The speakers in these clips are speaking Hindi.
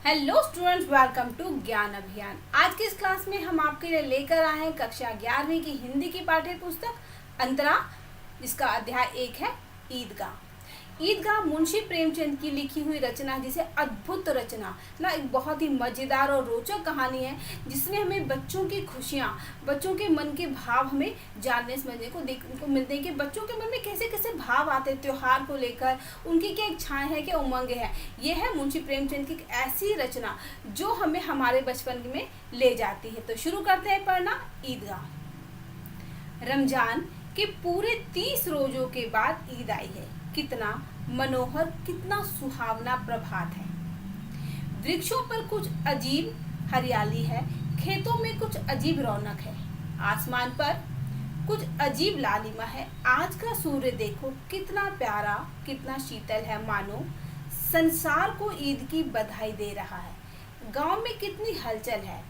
हेलो स्टूडेंट्स, वेलकम टू ज्ञान अभियान। आज की इस क्लास में हम आपके लिए लेकर आए हैं कक्षा 11वीं की हिंदी की पाठ्य पुस्तक अंतरा, जिसका अध्याय 1 है ईदगाह। ईदगाह मुंशी प्रेमचंद की लिखी हुई रचना, जिसे अद्भुत रचना ना, एक बहुत ही मजेदार और रोचक कहानी है, जिसमें हमें बच्चों की खुशियाँ, बच्चों के मन के भाव हमें जानने समझने को देखने को मिलते हैं कि बच्चों के मन में कैसे कैसे भाव आते हैं त्योहार को लेकर, उनकी क्या इच्छाएं हैं, क्या उमंगे हैं। ये है मुंशी प्रेमचंद की एक ऐसी रचना जो हमें हमारे बचपन में ले जाती है। तो शुरू करते हैं पढ़ना ईदगाह। रमजान के पूरे 30 रोजों के बाद ईद आई है। कितना मनोहर, कितना सुहावना प्रभात है। वृक्षों पर कुछ अजीब हरियाली है, खेतों में कुछ अजीब रौनक है, आसमान पर कुछ अजीब लालिमा है। आज का सूर्य देखो कितना प्यारा, कितना शीतल है, मानो संसार को ईद की बधाई दे रहा है। गांव में कितनी हलचल है।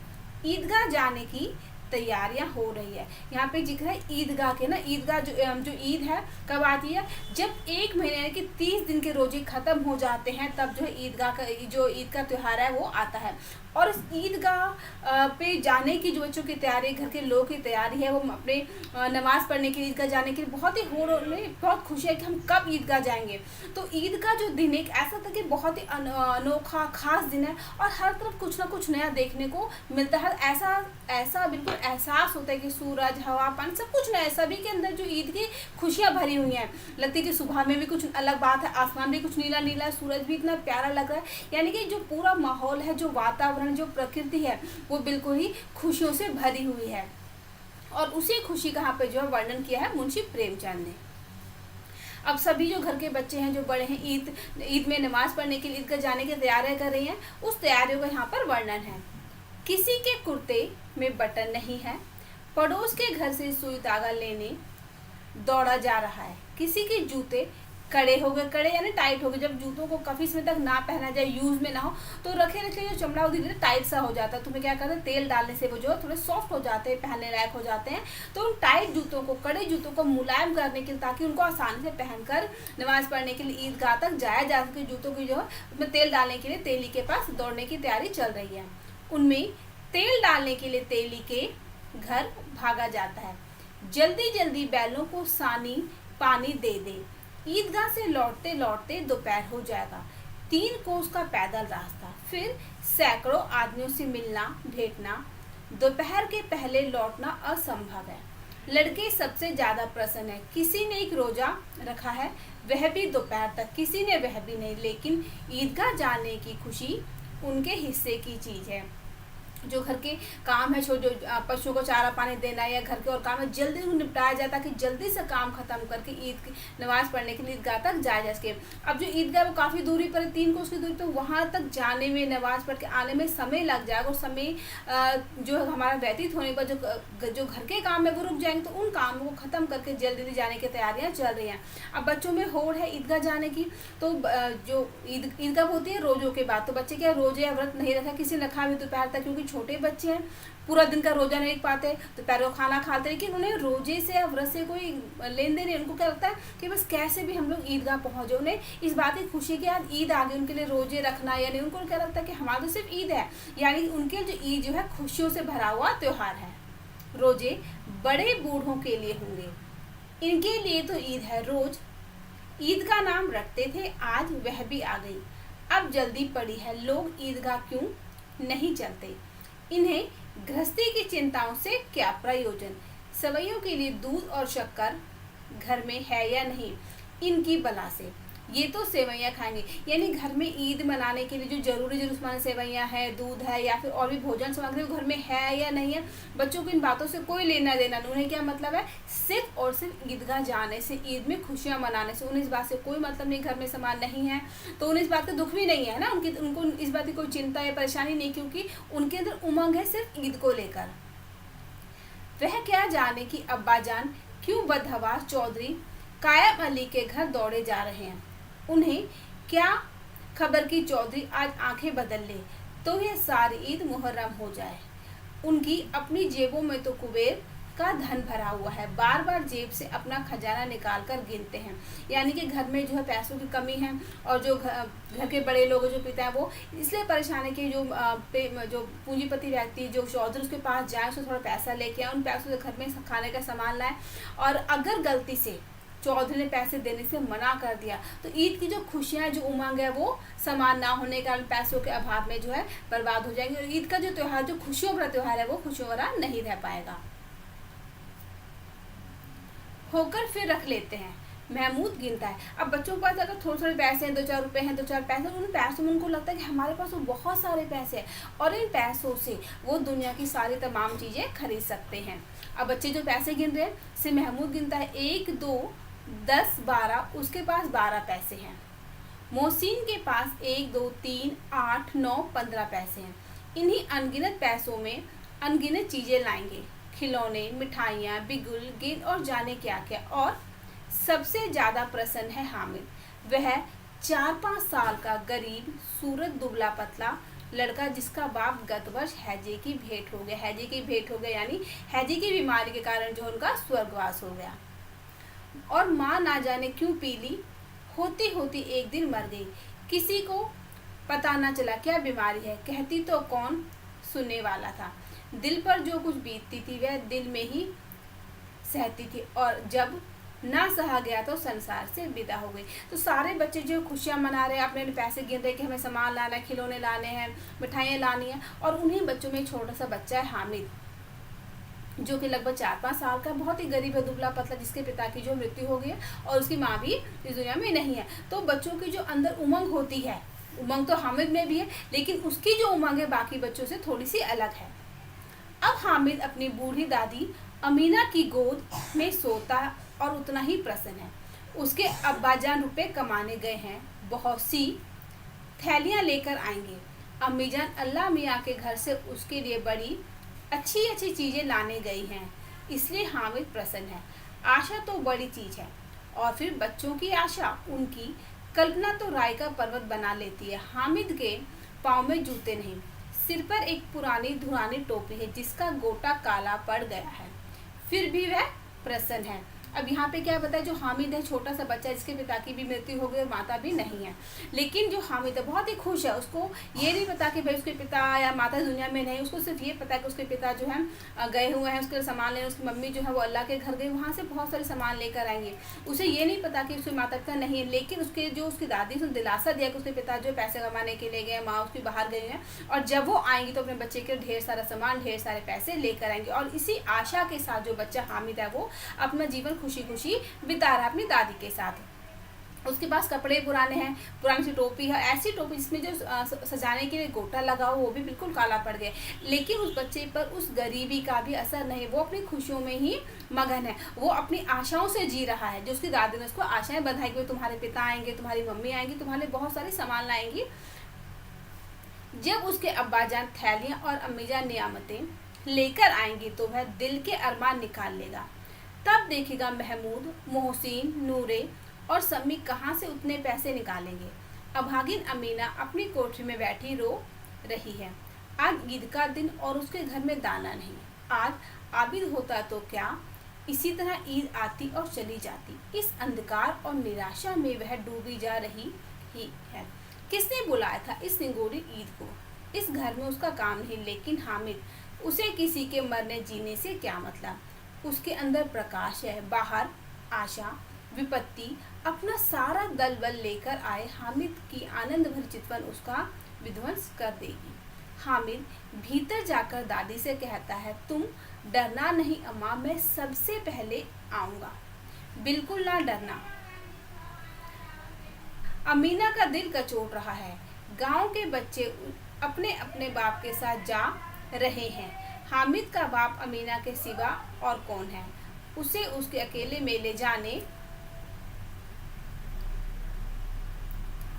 ईदगाह जाने की तैयारियां हो रही है। यहाँ पे जिक्र है ईदगाह के ना। ईदगाह जो ईद है कब आती है? जब 1 महीने यानी कि 30 दिन के रोजे खत्म हो जाते हैं, तब जो है ईदगाह का जो ईद का त्योहार है वो आता है। और इस ईदगाह पे जाने की जो बच्चों की तैयारी, घर के लोगों की तैयारी है, वो अपने नमाज पढ़ने के लिए, ईदगाह जाने के लिए बहुत ही बहुत खुशी है कि हम कब ईदगाह जाएंगे। तो ईद का जो दिन एक ऐसा था कि बहुत ही अनोखा खास दिन है, और हर तरफ कुछ ना कुछ नया देखने को मिलता है। ऐसा बिल्कुल एहसास होता है कि सूरज, हवा, पानी सब कुछ नया, सभी के अंदर जो ईद की खुशियाँ भरी हुई हैं। लगती है कि सुबह में भी कुछ अलग बात है, आसमान भी कुछ नीला नीला है, सूरज भी इतना प्यारा लग रहा है। यानी कि जो पूरा माहौल है, जो वातावरण, जो प्रकृति है, वो बिल्कुल ही खुशियों से भरी हुई है। और उसी खुशी का यहाँ पे जो है वर्णन किया है मुंशी प्रेमचंद ने। अब सभी जो घर के बच्चे हैं, जो बड़े हैं, ईद में नमाज पढ़ने के लिए ईदगाह जाने की तैयारियां कर रही हैं, उस तैयारियों का यहाँ पर वर्णन है। किसी के कुर्ते में बटन नहीं है, पड़ोस के घर से सुई धागा लेने दौड़ा जा रहा है। किसी के जूते कड़े हो गए, कड़े यानी टाइट हो गए। जब जूतों को काफ़ी समय तक ना पहना जाए, यूज़ में ना हो, तो रखे रखे जो चमड़ा धीरे धीरे टाइट सा हो जाता है। तुम्हें क्या करते हैं, तेल डालने से वो जो थोड़े सॉफ्ट हो जाते हैं, पहनने लायक हो जाते हैं। तो उन टाइट जूतों को, कड़े जूतों को मुलायम करने के लिए, ताकि उनको आसानी से पहनकर नमाज पढ़ने के लिए ईदगाह तक जाया जा सके, जूतों की जो है उसमें तेल डालने के लिए तेली के पास दौड़ने की तैयारी चल रही है। उनमें तेल डालने के लिए तेली के घर भागा जाता है। जल्दी जल्दी बैलों को सानी पानी दे दे। ईदगाह से लौटते लौटते दोपहर हो जाएगा। 3 कोस का पैदल रास्ता, फिर सैकड़ों आदमियों से मिलना भेंटना। दोपहर के पहले लौटना असंभव है। लड़के सबसे ज्यादा प्रसन्न है। किसी ने एक रोजा रखा है, वह भी दोपहर तक, किसी ने वह भी नहीं। लेकिन ईदगाह जाने की खुशी उनके हिस्से की चीज है। जो घर के काम है, जो पशुओं को चारा पानी देना या घर के और काम है, जल्दी निपटाया जाता है कि जल्दी से काम खत्म करके ईद की नमाज पढ़ने के लिए ईदगाह तक जाया जा सके। अब जो ईदगाह वो काफ़ी दूरी पर है, 3 कोस की दूरी, तो वहाँ तक जाने में, नमाज पढ़ के आने में समय लग जाएगा। और समय जो हमारा व्यतीत होने पर जो घर के काम है वो रुक जाएंगे। तो उन कामों को खत्म करके जल्दी जल्दी जाने की तैयारियाँ चल रही हैं। अब बच्चों में होड़ है ईदगाह जाने की। तो जो ईदगाह होती है रोजों के बाद, तो बच्चे क्या रोजे या व्रत नहीं रखा, किसी ने रखा भी दोपहर तक, क्योंकि छोटे बच्चे हैं, पूरा दिन का रोजा नहीं रख पाते, तो पैरों खाना खाते, लेकिन उन्हें रोजे से या व्रत से कोई लेन देन नहीं। उनको क्या लगता है कि बस कैसे भी हम लोग ईदगाह पहुंच जाए। उन्हें इस बात की खुशी के आज ईद आ गई, उनके लिए रोजे रखना, यानी उनको क्या लगता है कि हमारा तो सिर्फ ईद है, यानी उनके जो ईद जो है खुशियों से भरा हुआ त्योहार है। रोजे बड़े बूढ़ों के लिए होंगे, इनके लिए तो ईद है रोज। ईद का नाम रखते थे, आज वह भी आ गई। अब जल्दी पड़ी है, लोग ईदगाह क्यों नहीं चलते। इन्हें गृहस्थी की चिंताओं से क्या प्रयोजन। सवैयों के लिए दूध और शक्कर घर में है या नहीं, इनकी बला से। ये तो सेवैयाँ खाएंगे, यानी घर में ईद मनाने के लिए जो जरूरी जरूरतमंद सेवैयाँ है, दूध है, या फिर और भी भोजन सामग्री घर में है या नहीं है, बच्चों को इन बातों से कोई लेना देना नहीं। उन्हें क्या मतलब है, सिर्फ और सिर्फ ईदगाह जाने से, ईद में खुशियाँ मनाने से। उन्हें इस बात से कोई मतलब नहीं, घर में सामान नहीं है तो उन्हें इस बात का दुख भी नहीं है ना, उनको इस बात की कोई चिंता या परेशानी नहीं, क्योंकि उनके अंदर उमंग है सिर्फ ईद को लेकर। वह क्या जाने कि अब्बा जान क्यों बदहवास चौधरी कायम अली के घर दौड़े जा रहे हैं। उन्हें क्या खबर कि चौधरी आज आंखें बदल ले तो यह सारी ईद मुहर्रम हो जाए। उनकी अपनी जेबों में तो कुबेर का धन भरा हुआ है, बार बार जेब से अपना खजाना निकाल कर गिनते हैं। यानी कि घर में जो है पैसों की कमी है, और जो घर के बड़े लोग जो पिता है वो इसलिए परेशान है कि जो पूंजीपति व्यक्ति जो चौधरी उसके पास जाए, उससे थोड़ा पैसा लेके आए, उन पैसों से घर में खाने का सामान लाए। और अगर गलती से चौधरी ने पैसे देने से मना कर दिया तो ईद की जो खुशियां, जो उमंग है, वो सामान ना होने के कारण पैसों के अभाव में जो है बर्बाद हो जाएंगे, और ईद का जो त्योहार, जो खुशियों भरा त्योहार है, वो खुशियों भरा नहीं रह पाएगा। होकर फिर रख लेते हैं। महमूद गिनता है। अब बच्चों के पास अगर थोड़े थोड़े पैसे हैं, 2-4 रुपए हैं, 2-4 पैसे, उन पैसों में उनको लगता है कि हमारे पास तो बहुत सारे पैसे हैं, और इन पैसों से वो दुनिया की सारी तमाम चीज़ें खरीद सकते हैं। अब बच्चे जो पैसे गिन रहे हैं, से महमूद गिनता है 1, 2, 10, 12, उसके पास 12 पैसे हैं। मोहसिन के पास 1, 2, 3, 8, 9, 15 पैसे हैं। इन्हीं अनगिनत पैसों में अनगिनत चीज़ें लाएंगे, खिलौने, मिठाइयाँ, बिगुल, गेंद और जाने क्या क्या। और सबसे ज़्यादा प्रसन्न है हामिद। वह 4-5 साल का गरीब, सूरत, दुबला पतला लड़का, जिसका बाप गत वर्ष हैजे की भेंट हो गया। हैजे की भेंट हो गया यानी हैजे की बीमारी के कारण जो उनका स्वर्गवास हो गया। और माँ ना जाने क्यों पीली होती होती एक दिन मर गई। किसी को पता ना चला क्या बीमारी है, कहती तो कौन सुनने वाला था। दिल पर जो कुछ बीतती थी वह दिल में ही सहती थी, और जब ना सहा गया तो संसार से विदा हो गई। तो सारे बच्चे जो खुशियाँ मना रहे हैं, अपने पैसे गिन रहे कि हमें सामान लाना है, खिलौने लाने हैं, मिठाइयाँ लानी है, और उन्हीं बच्चों में एक छोटा सा बच्चा है हामिद, जो कि लगभग 4-5 साल का, बहुत ही गरीब है, दुबला पतला, जिसके पिता की जो मृत्यु हो गई है और उसकी माँ भी इस दुनिया में नहीं है। तो बच्चों की जो अंदर उमंग होती है, उमंग तो हामिद में भी है, लेकिन उसकी जो उमंग है बाकी बच्चों से थोड़ी सी अलग है। अब हामिद अपनी बूढ़ी दादी अमीना की गोद में सोता और उतना ही प्रसन्न है। उसके अब्बाजान रुपए कमाने गए हैं, बहुत सी थैलियाँ लेकर आएंगे। अम्मीजान अल्लाह मियाँ के घर से उसके लिए बड़ी अच्छी अच्छी चीज़ें लाने गई हैं, इसलिए हामिद प्रसन्न है। आशा तो बड़ी चीज़ है, और फिर बच्चों की आशा, उनकी कल्पना तो राय का पर्वत बना लेती है। हामिद के पाँव में जूते नहीं, सिर पर एक पुरानी धुरानी टोपी है जिसका गोटा काला पड़ गया है, फिर भी वह प्रसन्न है। अब यहाँ पे क्या बताया, जो हामिद है छोटा सा बच्चा, जिसके पिता की भी मृत्यु हो गई और माता भी नहीं है, लेकिन जो हामिद है बहुत ही खुश है। उसको ये नहीं पता कि भाई उसके पिता या माता दुनिया में नहीं, उसको सिर्फ ये पता है कि उसके पिता जो है गए हुए हैं उसके सामान लेने, उसकी मम्मी जो है वो अल्लाह के घर गई, वहाँ से बहुत सारे सामान लेकर आएंगे। उसे ये नहीं पता कि उसके माता पिता नहीं है, लेकिन उसकी दादी ने दिलासा दिया कि उसके पिता जो पैसे कमाने के लिए गए, माँ उसकी बाहर गई हैं, और जब वो आएंगी तो अपने बच्चे के ढेर सारा सामान, ढेर सारे पैसे लेकर आएंगे। और इसी आशा के साथ जो बच्चा हामिद है वो अपना जीवन खुशी खुशी बिता रहा है अपनी दादी के साथ। उसके पास कपड़े पुराने हैं, पुरानी सी टोपी है, ऐसी टोपी जिसमें जो सजाने के लिए गोटा लगा हो वो भी बिल्कुल काला पड़ गया, लेकिन उस बच्चे पर उस गरीबी का भी असर नहीं। वो अपनी खुशियों में ही मगन है, वो अपनी आशाओं से जी रहा है। जो उसकी दादी ने उसको आशाएं बंधाई कि तुम्हारे पिता आएंगे, तुम्हारी मम्मी आएंगी, तुम्हारे बहुत सारे सामान लाएंगी। जब उसके अब्बाजान थैलियाँ और अम्मीजान नियामतें लेकर आएंगी तो वह दिल के अरमान निकाल लेगा। तब देखेगा महमूद, मोहसिन, नूरे और सम्मी कहाँ से उतने पैसे निकालेंगे। अभागिन अमीना अपनी कोठरी में बैठी रो रही है। आज ईद का दिन और उसके घर में दाना नहीं। आज आबिद होता तो क्या, इसी तरह ईद आती और चली जाती। इस अंधकार और निराशा में वह डूबी जा रही ही है। किसने बुलाया था इस निगोरी ईद को? इस घर में उसका काम नहीं, लेकिन हामिद, उसे किसी के मरने जीने से क्या मतलब। उसके अंदर प्रकाश है, बाहर आशा, विपत्ति। अपना सारा दल बल लेकर आए हामिद की आनंद भरी चितवन उसका विध्वंस कर देगी। हामिद भीतर जाकर दादी से कहता है, तुम डरना नहीं अम्मा, मैं सबसे पहले आऊँगा, बिल्कुल ना डरना। अमीना का दिल कचोट रहा है। गांव के बच्चे अपने अपने बाप के साथ जा रहे हैं। हामिद का बाप अमीना के सिवा और कौन है? उसे उसके अकेले में ले जाने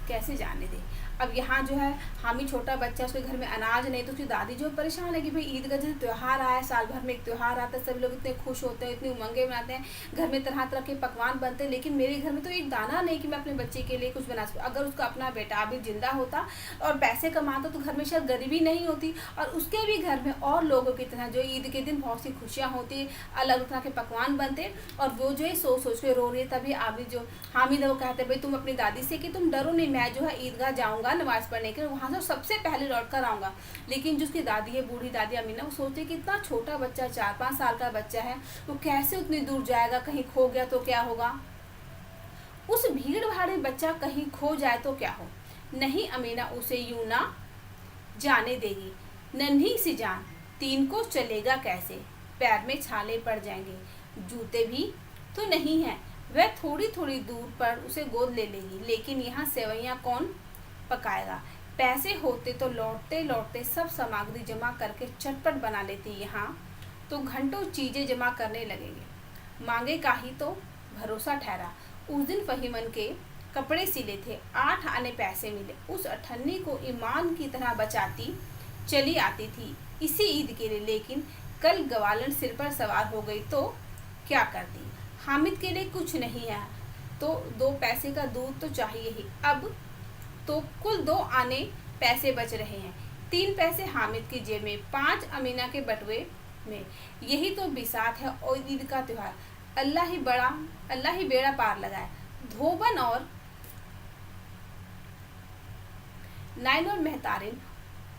कैसे जाने दे। अब यहाँ जो है हामी छोटा बच्चा, उसके घर में अनाज नहीं, तो उसकी दादी जो परेशान है कि भाई ईद का जैसे त्यौहार आया, साल भर में एक त्यौहार आता है, सभी लोग इतने खुश होते हैं, इतनी उमंगे मनाते हैं, घर में तरह तरह के पकवान बनते हैं, लेकिन मेरे घर में तो एक दाना नहीं कि मैं अपने बच्चे के लिए कुछ बना सकूँ। अगर उसका अपना बेटा अभी जिंदा होता और पैसे कमाता तो घर में शायद गरीबी नहीं होती, और उसके भी घर में और लोगों की तरह जो ईद के दिन बहुत सी खुशियाँ होती, अलग तरह के पकवान बनते, और वो जो है सोच सोच के रो रही है। तभी आबिद जो हामिद है वो कहते हैं भाई तुम अपनी दादी से कि तुम डरो नहीं, मैं जो है ईदगाह जाऊँगा नमाज़ पढ़ने के, वहाँ से सबसे पहले लौट कर आऊँगा। लेकिन जो उसकी दादी है, बूढ़ी दादी अमीना, वो सोचती कि इतना छोटा बच्चा, 4-5 साल का बच्चा है, वो कैसे उतनी दूर जाएगा, कहीं खो गया तो क्या होगा, उस भीड़ भाड़े बच्चा कहीं खो जाए तो क्या हो। नहीं, अमीना उसे यूं ना जाने देगी। नन्ही सी जान 3 को चलेगा कैसे, पैर में छाले पड़ जाएंगे, जूते भी तो नहीं है। वह थोड़ी थोड़ी दूर पर उसे गोद ले लेगी, लेकिन यहाँ सेवैयाँ कौन पकाएगा। पैसे होते तो लौटते लौटते सब सामग्री जमा करके चटपट बना लेती, यहाँ तो घंटों चीजें जमा करने लगेंगे। मांगे का ही तो भरोसा ठहरा। उस दिन फहीमन के कपड़े सिले थे, 8 आने पैसे मिले। उस अठन्नी को ईमान की तरह बचाती चली आती थी इसी ईद के लिए, लेकिन कल गवालन सिर पर सवार हो गई तो क्या करती। हामिद के लिए कुछ नहीं है तो 2 पैसे का दूध तो चाहिए ही। अब तो कुल 2 आने पैसे बच रहे हैं, 3 पैसे हामिद की जेब में, 5 अमीना के बटुए में। यही तो बिसात है और ईद का त्योहार। अल्लाह ही बेड़ा पार लगाए। धोबन और नाइन और मेहतारिन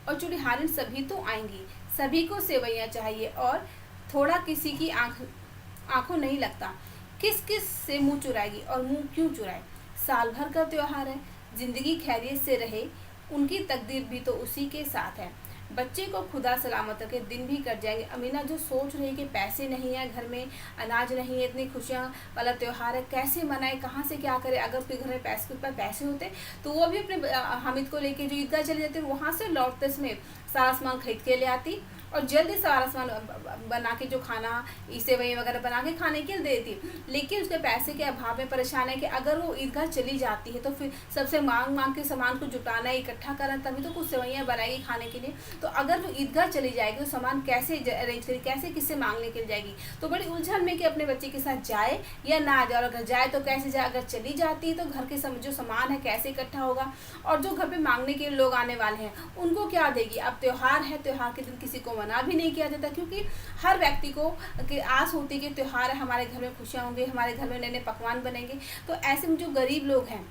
और चुड़िहारिन सभी तो आएंगी, सभी को सेवैयाँ चाहिए, और थोड़ा किसी की आंखों नहीं लगता। किस किस से मुंह चुराएगी, और मुंह क्यों चुराए। साल भर का त्योहार है, जिंदगी खैरियत से रहे, उनकी तकदीर भी तो उसी के साथ है। बच्चे को खुदा सलामत रखे, दिन भी कट जाएंगे। अमीना जो सोच रही कि पैसे नहीं है घर में, अनाज नहीं है, इतनी खुशियाँ वाला त्योहार है, कैसे मनाए, कहाँ से क्या करे। अगर उसके घर में पैसे होते तो वो भी अपने हामिद को लेके जो ईदगाह चले जाते, वहाँ से लौटते समय सारा सामान खरीद के ले आती, और जल्दी सारा सामान बना के जो खाना सेवई वगैरह बना के खाने के लिए देती। लेकिन उसके पैसे के अभाव में परेशान है कि अगर वो ईदगाह चली जाती है तो फिर सबसे मांग के सामान को जुटाना, इकट्ठा करना, तभी तो कुछ सेवैयाँ बनाएगी खाने के लिए। तो अगर वो ईदगाह चली जाएगी तो सामान कैसे अरेंज करेगी, कैसे किससे मांगने के लिए जाएगी। तो बड़ी उलझन में कि अपने बच्चे के साथ जाए या ना जाए, और अगर जाए तो कैसे जाए, अगर चली जाती है तो घर के जो सामान है कैसे इकट्ठा होगा, और जो घर पे मांगने के लोग आने वाले हैं उनको क्या देगी। अब त्योहार है, त्योहार के दिन किसी को मना भी नहीं किया जाता, क्योंकि हर व्यक्ति को कि आस होती है कि त्योहार है, हमारे घर में खुशियाँ होंगी, हमारे घर में नए नए पकवान बनेंगे। तो ऐसे में जो गरीब लोग हैं,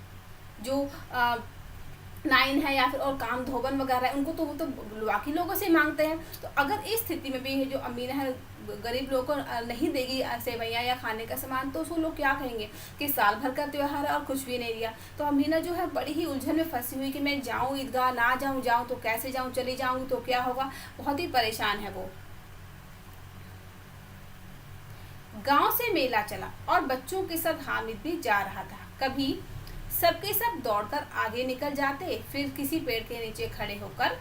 जो नाइन है या फिर और काम धोबन वगैरह है, उनको तो वो तो बाकी लोगों से मांगते हैं। तो अगर इस स्थिति में भी जो अमीना है गरीब लोगों को नहीं देगी सेवैयाँ या खाने का सामान, तो उसको लोग क्या कहेंगे कि साल भर का त्योहार है और कुछ भी नहीं दिया। तो अमीना जो है बड़ी ही उलझन में फंसी हुई कि मैं जाऊँ ईदगाह, ना जाऊँ, जाऊँ तो कैसे जाऊँ, चली जाऊँगी तो क्या होगा। बहुत ही परेशान है वो। गांव से मेला चला और बच्चों के साथ हामिद भी जा रहा था। कभी सबके सब दौड़कर आगे निकल जाते, फिर किसी पेड़ के नीचे खड़े होकर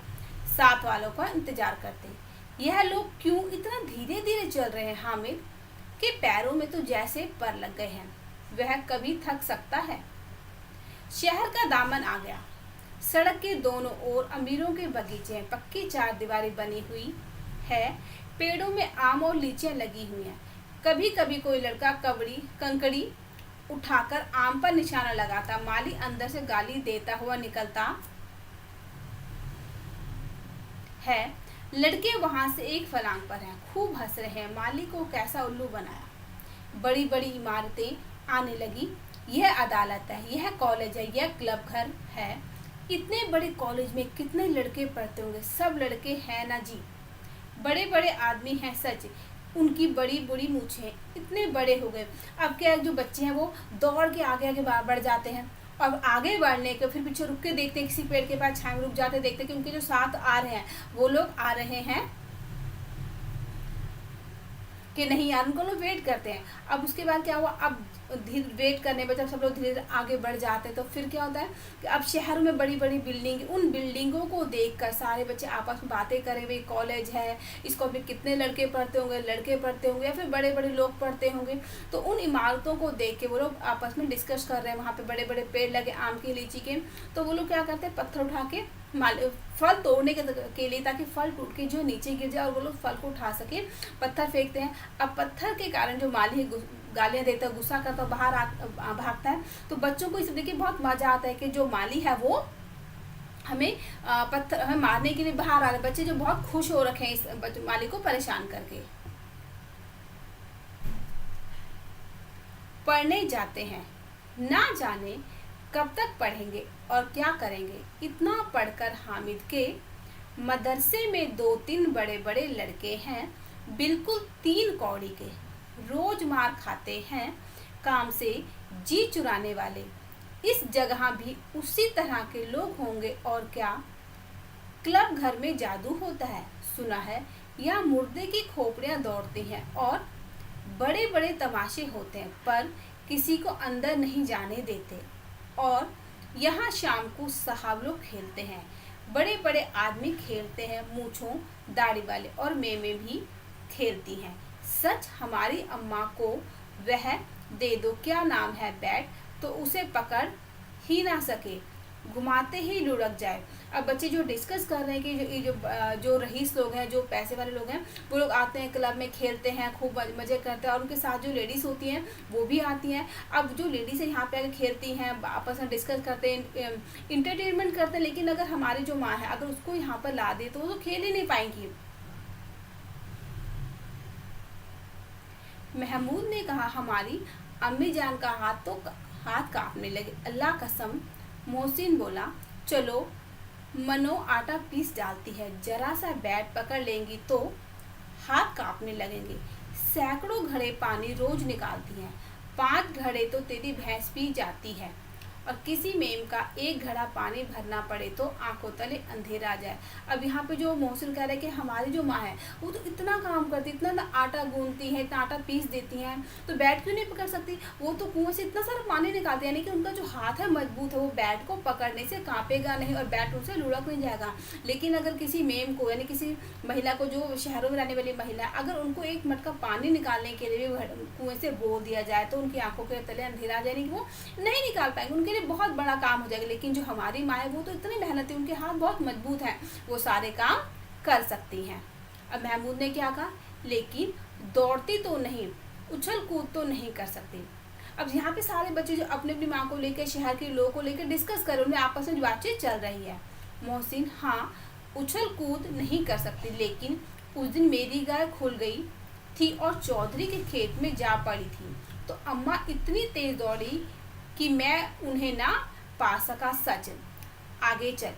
साथ वालों का इंतजार करते। यह लोग क्यों इतना धीरे धीरे चल रहे हैं। हामिद के पैरों में तो जैसे पर लग गए हैं, वह कभी थक सकता है। शहर का दामन आ गया। सड़क के दोनों ओर अमीरों के बगीचे हैं, पक्की 4 दीवारी बनी हुई है, पेड़ों में आम और लीचियां लगी हुई हैं। कभी कभी कोई लड़का कंकड़ी उठाकर आम पर निशाना लगाता, माली अंदर से गाली देता हुआ निकलता है। लड़के वहां से एक फलांग पर हैं, खूब हंस रहे हैं, माली को कैसा उल्लू बनाया। बड़ी बड़ी इमारतें आने लगी। यह अदालत है, यह कॉलेज है, यह क्लब घर है। इतने बड़े कॉलेज में कितने लड़के पढ़ते होंगे। सब लड़के हैं ना जी, बड़े बड़े आदमी हैं सच, उनकी बड़ी बड़ी मूछें, इतने बड़े हो गए। अब क्या, जो बच्चे हैं वो दौड़ के आगे आगे बढ़ जाते हैं, और आगे बढ़ने के फिर पीछे रुक के देखते हैं, किसी पेड़ के पास छाया में रुक जाते, देखते कि उनके जो साथ आ रहे हैं वो लोग आ रहे हैं कि नहीं यार, उनको लोग वेट करते हैं। अब उसके बाद क्या हुआ, अब धीरे वेट करने पर जब सब लोग धीरे धीरे आगे बढ़ जाते हैं तो फिर क्या होता है कि अब शहरों में बड़ी बड़ी बिल्डिंग, उन बिल्डिंगों को देखकर सारे बच्चे आपस में बातें करें, भाई कॉलेज है, इस कॉलेज में कितने लड़के पढ़ते होंगे, लड़के पढ़ते होंगे या फिर बड़े बड़े लोग पढ़ते होंगे। तो उन इमारतों को देख के वो लोग आपस में डिस्कस कर रहे हैं। वहाँ पे बड़े बड़े पेड़ लगे आम के, लीची के, तो वो लोग क्या करते हैं, पत्थर उठा के फल तोड़ने के लिए, ताकि फल टूट के जो नीचे गिर जाए और वो लोग फल को उठा सके, पत्थर फेंकते हैं। अब पत्थर के कारण जो माली है गालियाँ देता है, गुस्सा करता है, बाहर भागता है। तो बच्चों को इस देखिए बहुत मजा आता है कि जो माली है वो हमें पत्थर हमें मारने के लिए बाहर आ रहे। बच्चे जो बहुत खुश हो रखे हैं इस माली को परेशान करके। पढ़ने जाते हैं, ना जाने कब तक पढ़ेंगे और क्या करेंगे। इतना पढ़कर हामिद के मदरसे में 2-3 बड़े बड़े लड़के हैं, बिल्कुल 3 कौड़ी के, रोज मार खाते हैं, काम से जी चुराने वाले। इस जगह भी उसी तरह के लोग होंगे और क्या। क्लब घर में जादू होता है, सुना है, या मुर्दे की खोपड़ियाँ दौड़ती हैं और बड़े बड़े तमाशे होते हैं, पर किसी को अंदर नहीं जाने देते। और यहाँ शाम को साहब लोग खेलते हैं, बड़े बड़े आदमी खेलते हैं, मूंछों दाढ़ी वाले, और मेमे भी खेलती हैं। सच हमारी अम्मा को वह दे दो, क्या नाम है, बैट, तो उसे पकड़ ही ना सके, घुमाते ही लुढ़क जाए। अब बच्चे जो डिस्कस कर रहे हैं कि जो रईस लोग हैं, जो पैसे वाले लोग हैं, वो लोग आते हैं क्लब में, खेलते हैं, खूब मज़े करते हैं, और उनके साथ जो लेडीज़ होती हैं वो भी आती हैं। अब जो लेडीज़ है यहाँ पे आकर खेलती हैं, आपस में डिस्कस करते हैं, इंटरटेनमेंट करते हैं। लेकिन अगर हमारी जो माँ है, अगर उसको यहाँ पर ला दे तो वो तो खेल ही नहीं पाएंगी। महमूद ने कहा, हमारी अम्मी जान का हाथ कांपने लगे। अल्लाह कसम, मोहसिन बोला, चलो मनो आटा पीस डालती है, जरा सा बैट पकड़ लेंगी तो हाथ कांपने लगेंगे। सैकड़ों घड़े पानी रोज निकालती हैं, 5 घड़े तो तेरी भैंस पी जाती है, और किसी मेम का 1 घड़ा पानी भरना पड़े तो आंखों तले अंधेरा आ जाए। अब यहाँ पे जो मोहसिन कह रहे हैं कि हमारी जो माँ है वो तो इतना काम करती, इतना आटा गूंथती है, इतना आटा पीस देती हैं, तो बैट क्यों नहीं पकड़ सकती। वो तो कुएं से इतना सारा पानी निकालती है, यानी कि उनका जो हाथ है मजबूत है, वो बैट को पकड़ने से कांपेगा नहीं और बैट उनसे लुढ़क नहीं जाएगा। लेकिन अगर किसी मेम को, यानी किसी महिला को, जो शहरों में रहने वाली महिला, अगर उनको 1 मटका पानी निकालने के लिए कुएं से बोल दिया जाए तो उनकी आंखों के तले अंधेरा आ जाए, कि वो नहीं निकाल पाएंगे, उनके लिए बहुत बड़ा काम हो जाएगा। लेकिन जो हमारी माँ है वो तो इतनी मेहनती, उनके हाथ बहुत मजबूत हैं, वो सारे काम कर सकती हैं। अब महमूद ने क्या कहा, लेकिन दौड़ती तो नहीं, उछल कूद तो नहीं कर सकती। अब यहाँ पे सारे बच्चे जो अपनी अपनी माँ को लेकर, शहर के लोगों को लेकर डिस्कस कर रहे हैं, उन्हें आपस में बातचीत चल रही है। मोहसिन, हाँ उछल कूद नहीं कर सकती, लेकिन उस दिन मेरी गाय खुल गई थी और चौधरी के खेत में जा पड़ी थी, तो अम्मा इतनी तेज दौड़ी कि मैं उन्हें ना पा सका। सच, आगे चल।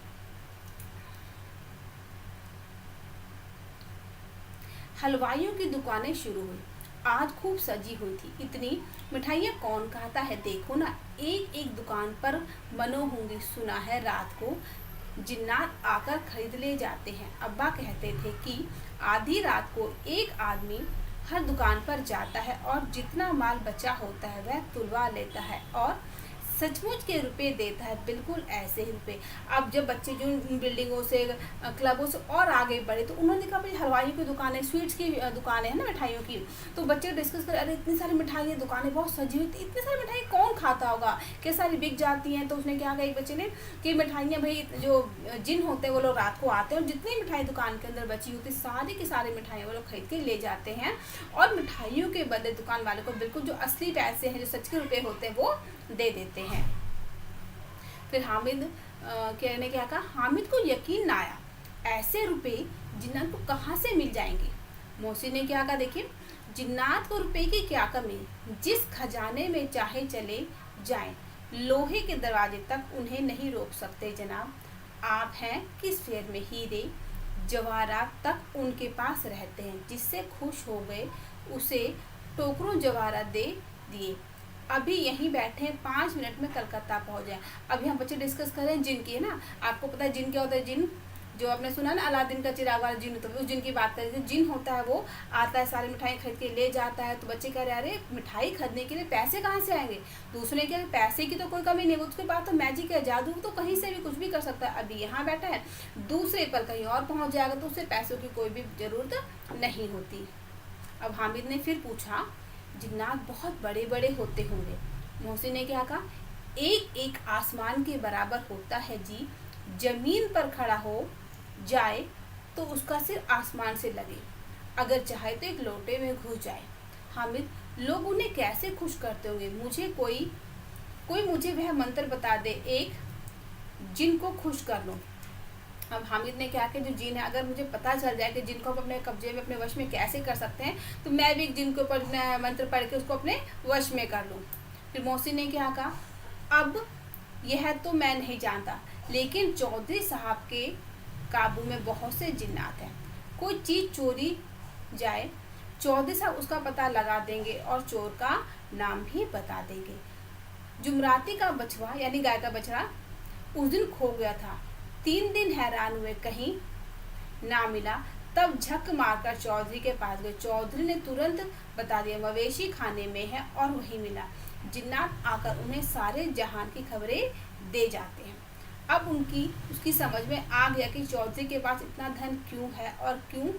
हलवाइयों की दुकानें शुरू हुई, आज खूब सजी हुई थी। इतनी मिठाइयाँ कौन खाता है, देखो ना, एक एक दुकान पर मनो होंगी। सुना है रात को जिन्नात आकर खरीद ले जाते हैं। अब्बा कहते थे कि आधी रात को एक आदमी हर दुकान पर जाता है और जितना माल बचा होता है वह तुलवा लेता है और सचमुच के रुपए देता है, बिल्कुल ऐसे ही रुपए। अब जब बच्चे जो बिल्डिंगों से, क्लबों से और आगे बढ़े, तो उन्होंने कहा भाई हलवाइयों की दुकानें, स्वीट्स की दुकानें हैं ना, मिठाइयों की। तो बच्चे डिस्कस कर, अरे इतनी सारी मिठाइयाँ, दुकानें बहुत सजी हुई थी, इतनी सारी मिठाई कौन खाता होगा, क्या सारी बिक जाती हैं। तो उसने क्या कहा एक बच्चे ने कि मिठाइयाँ भाई जो जिन होते हैं वो लोग रात को आते हैं और जितनी मिठाई दुकान के अंदर बची होती सारी की सारी मिठाइयाँ वो लोग खरीद के ले जाते हैं और मिठाइयों के बदले दुकान वाले को बिल्कुल जो असली पैसे हैं, जो सच के रुपए होते हैं, वो दे देते हैं। फिर हामिद ने क्या कहा, हामिद को यकीन ना आया, ऐसे रुपए जिन्नात को कहाँ से मिल जाएंगे। मोहसिन ने क्या कहा, देखिए जिन्नात को रुपए की क्या कमी, जिस खजाने में चाहे चले जाएं, लोहे के दरवाजे तक उन्हें नहीं रोक सकते जनाब। आप हैं किस फेर में, हीरे जवाहरात तक उनके पास रहते हैं, जिससे खुश हो गए उसे टोकरों जवाहरात दे दिए। अभी यहीं बैठे 5 मिनट में कलकत्ता पहुंच जाए। अभी हम बच्चे डिस्कस कर रहे हैं जिन की, है ना, आपको पता है जिन क्या होता है, जिन जो आपने सुना ना अलादीन का चिराग वाला जिन, तो उस जिन की बात करें। जो जिन होता है वो आता है, सारी मिठाई खरीद के ले जाता है। तो बच्चे कह रहे अरे मिठाई खरीदने के लिए पैसे कहाँ से आएंगे? दूसरे के पैसे की तो कोई कमी नहीं, उसके पास तो मैजिक है, जादू, तो कहीं से भी कुछ भी कर सकता है। अभी यहाँ बैठा है, दूसरे पर कहीं और पहुँच जाएगा, तो उसे पैसों की कोई भी जरूरत नहीं होती। अब हामिद ने फिर पूछा, जिन्नात बहुत बड़े बड़े होते होंगे? मोहसिन ने क्या कहा, एक एक आसमान के बराबर होता है जी। जमीन पर खड़ा हो जाए तो उसका सिर आसमान से लगे, अगर चाहे तो एक लोटे में घुस जाए। हामिद, लोग उन्हें कैसे खुश करते होंगे? मुझे कोई मुझे वह मंत्र बता दे, एक जिन को खुश कर लो। अब हामिद ने क्या कि जो जिन है, अगर मुझे पता चल जाए कि जिनको हम अपने कब्जे में, अपने वश में कैसे कर सकते हैं, तो मैं भी एक जिन के ऊपर मंत्र पढ़ के उसको अपने वश में कर लूँ। फिर मोहसिन ने क्या कहा, अब यह तो मैं नहीं जानता, लेकिन चौधरी साहब के काबू में बहुत से जिन्नात हैं। कोई चीज़ चोरी जाए, चौधरी साहब उसका पता लगा देंगे और चोर का नाम भी बता देंगे। जुमराती का बछवा यानी गाय का बछड़ा उस दिन खो गया था। 3 दिन हैरान हुए, कहीं ना मिला। तब झक मारकर चौधरी के पास गए। चौधरी ने तुरंत बता दिया, मवेशी खाने में है और वही मिला। जिन्नात आकर उन्हें सारे जहान की खबरें दे जाते हैं। अब उसकी समझ में आ गया कि चौधरी के पास इतना धन क्यों है और क्यों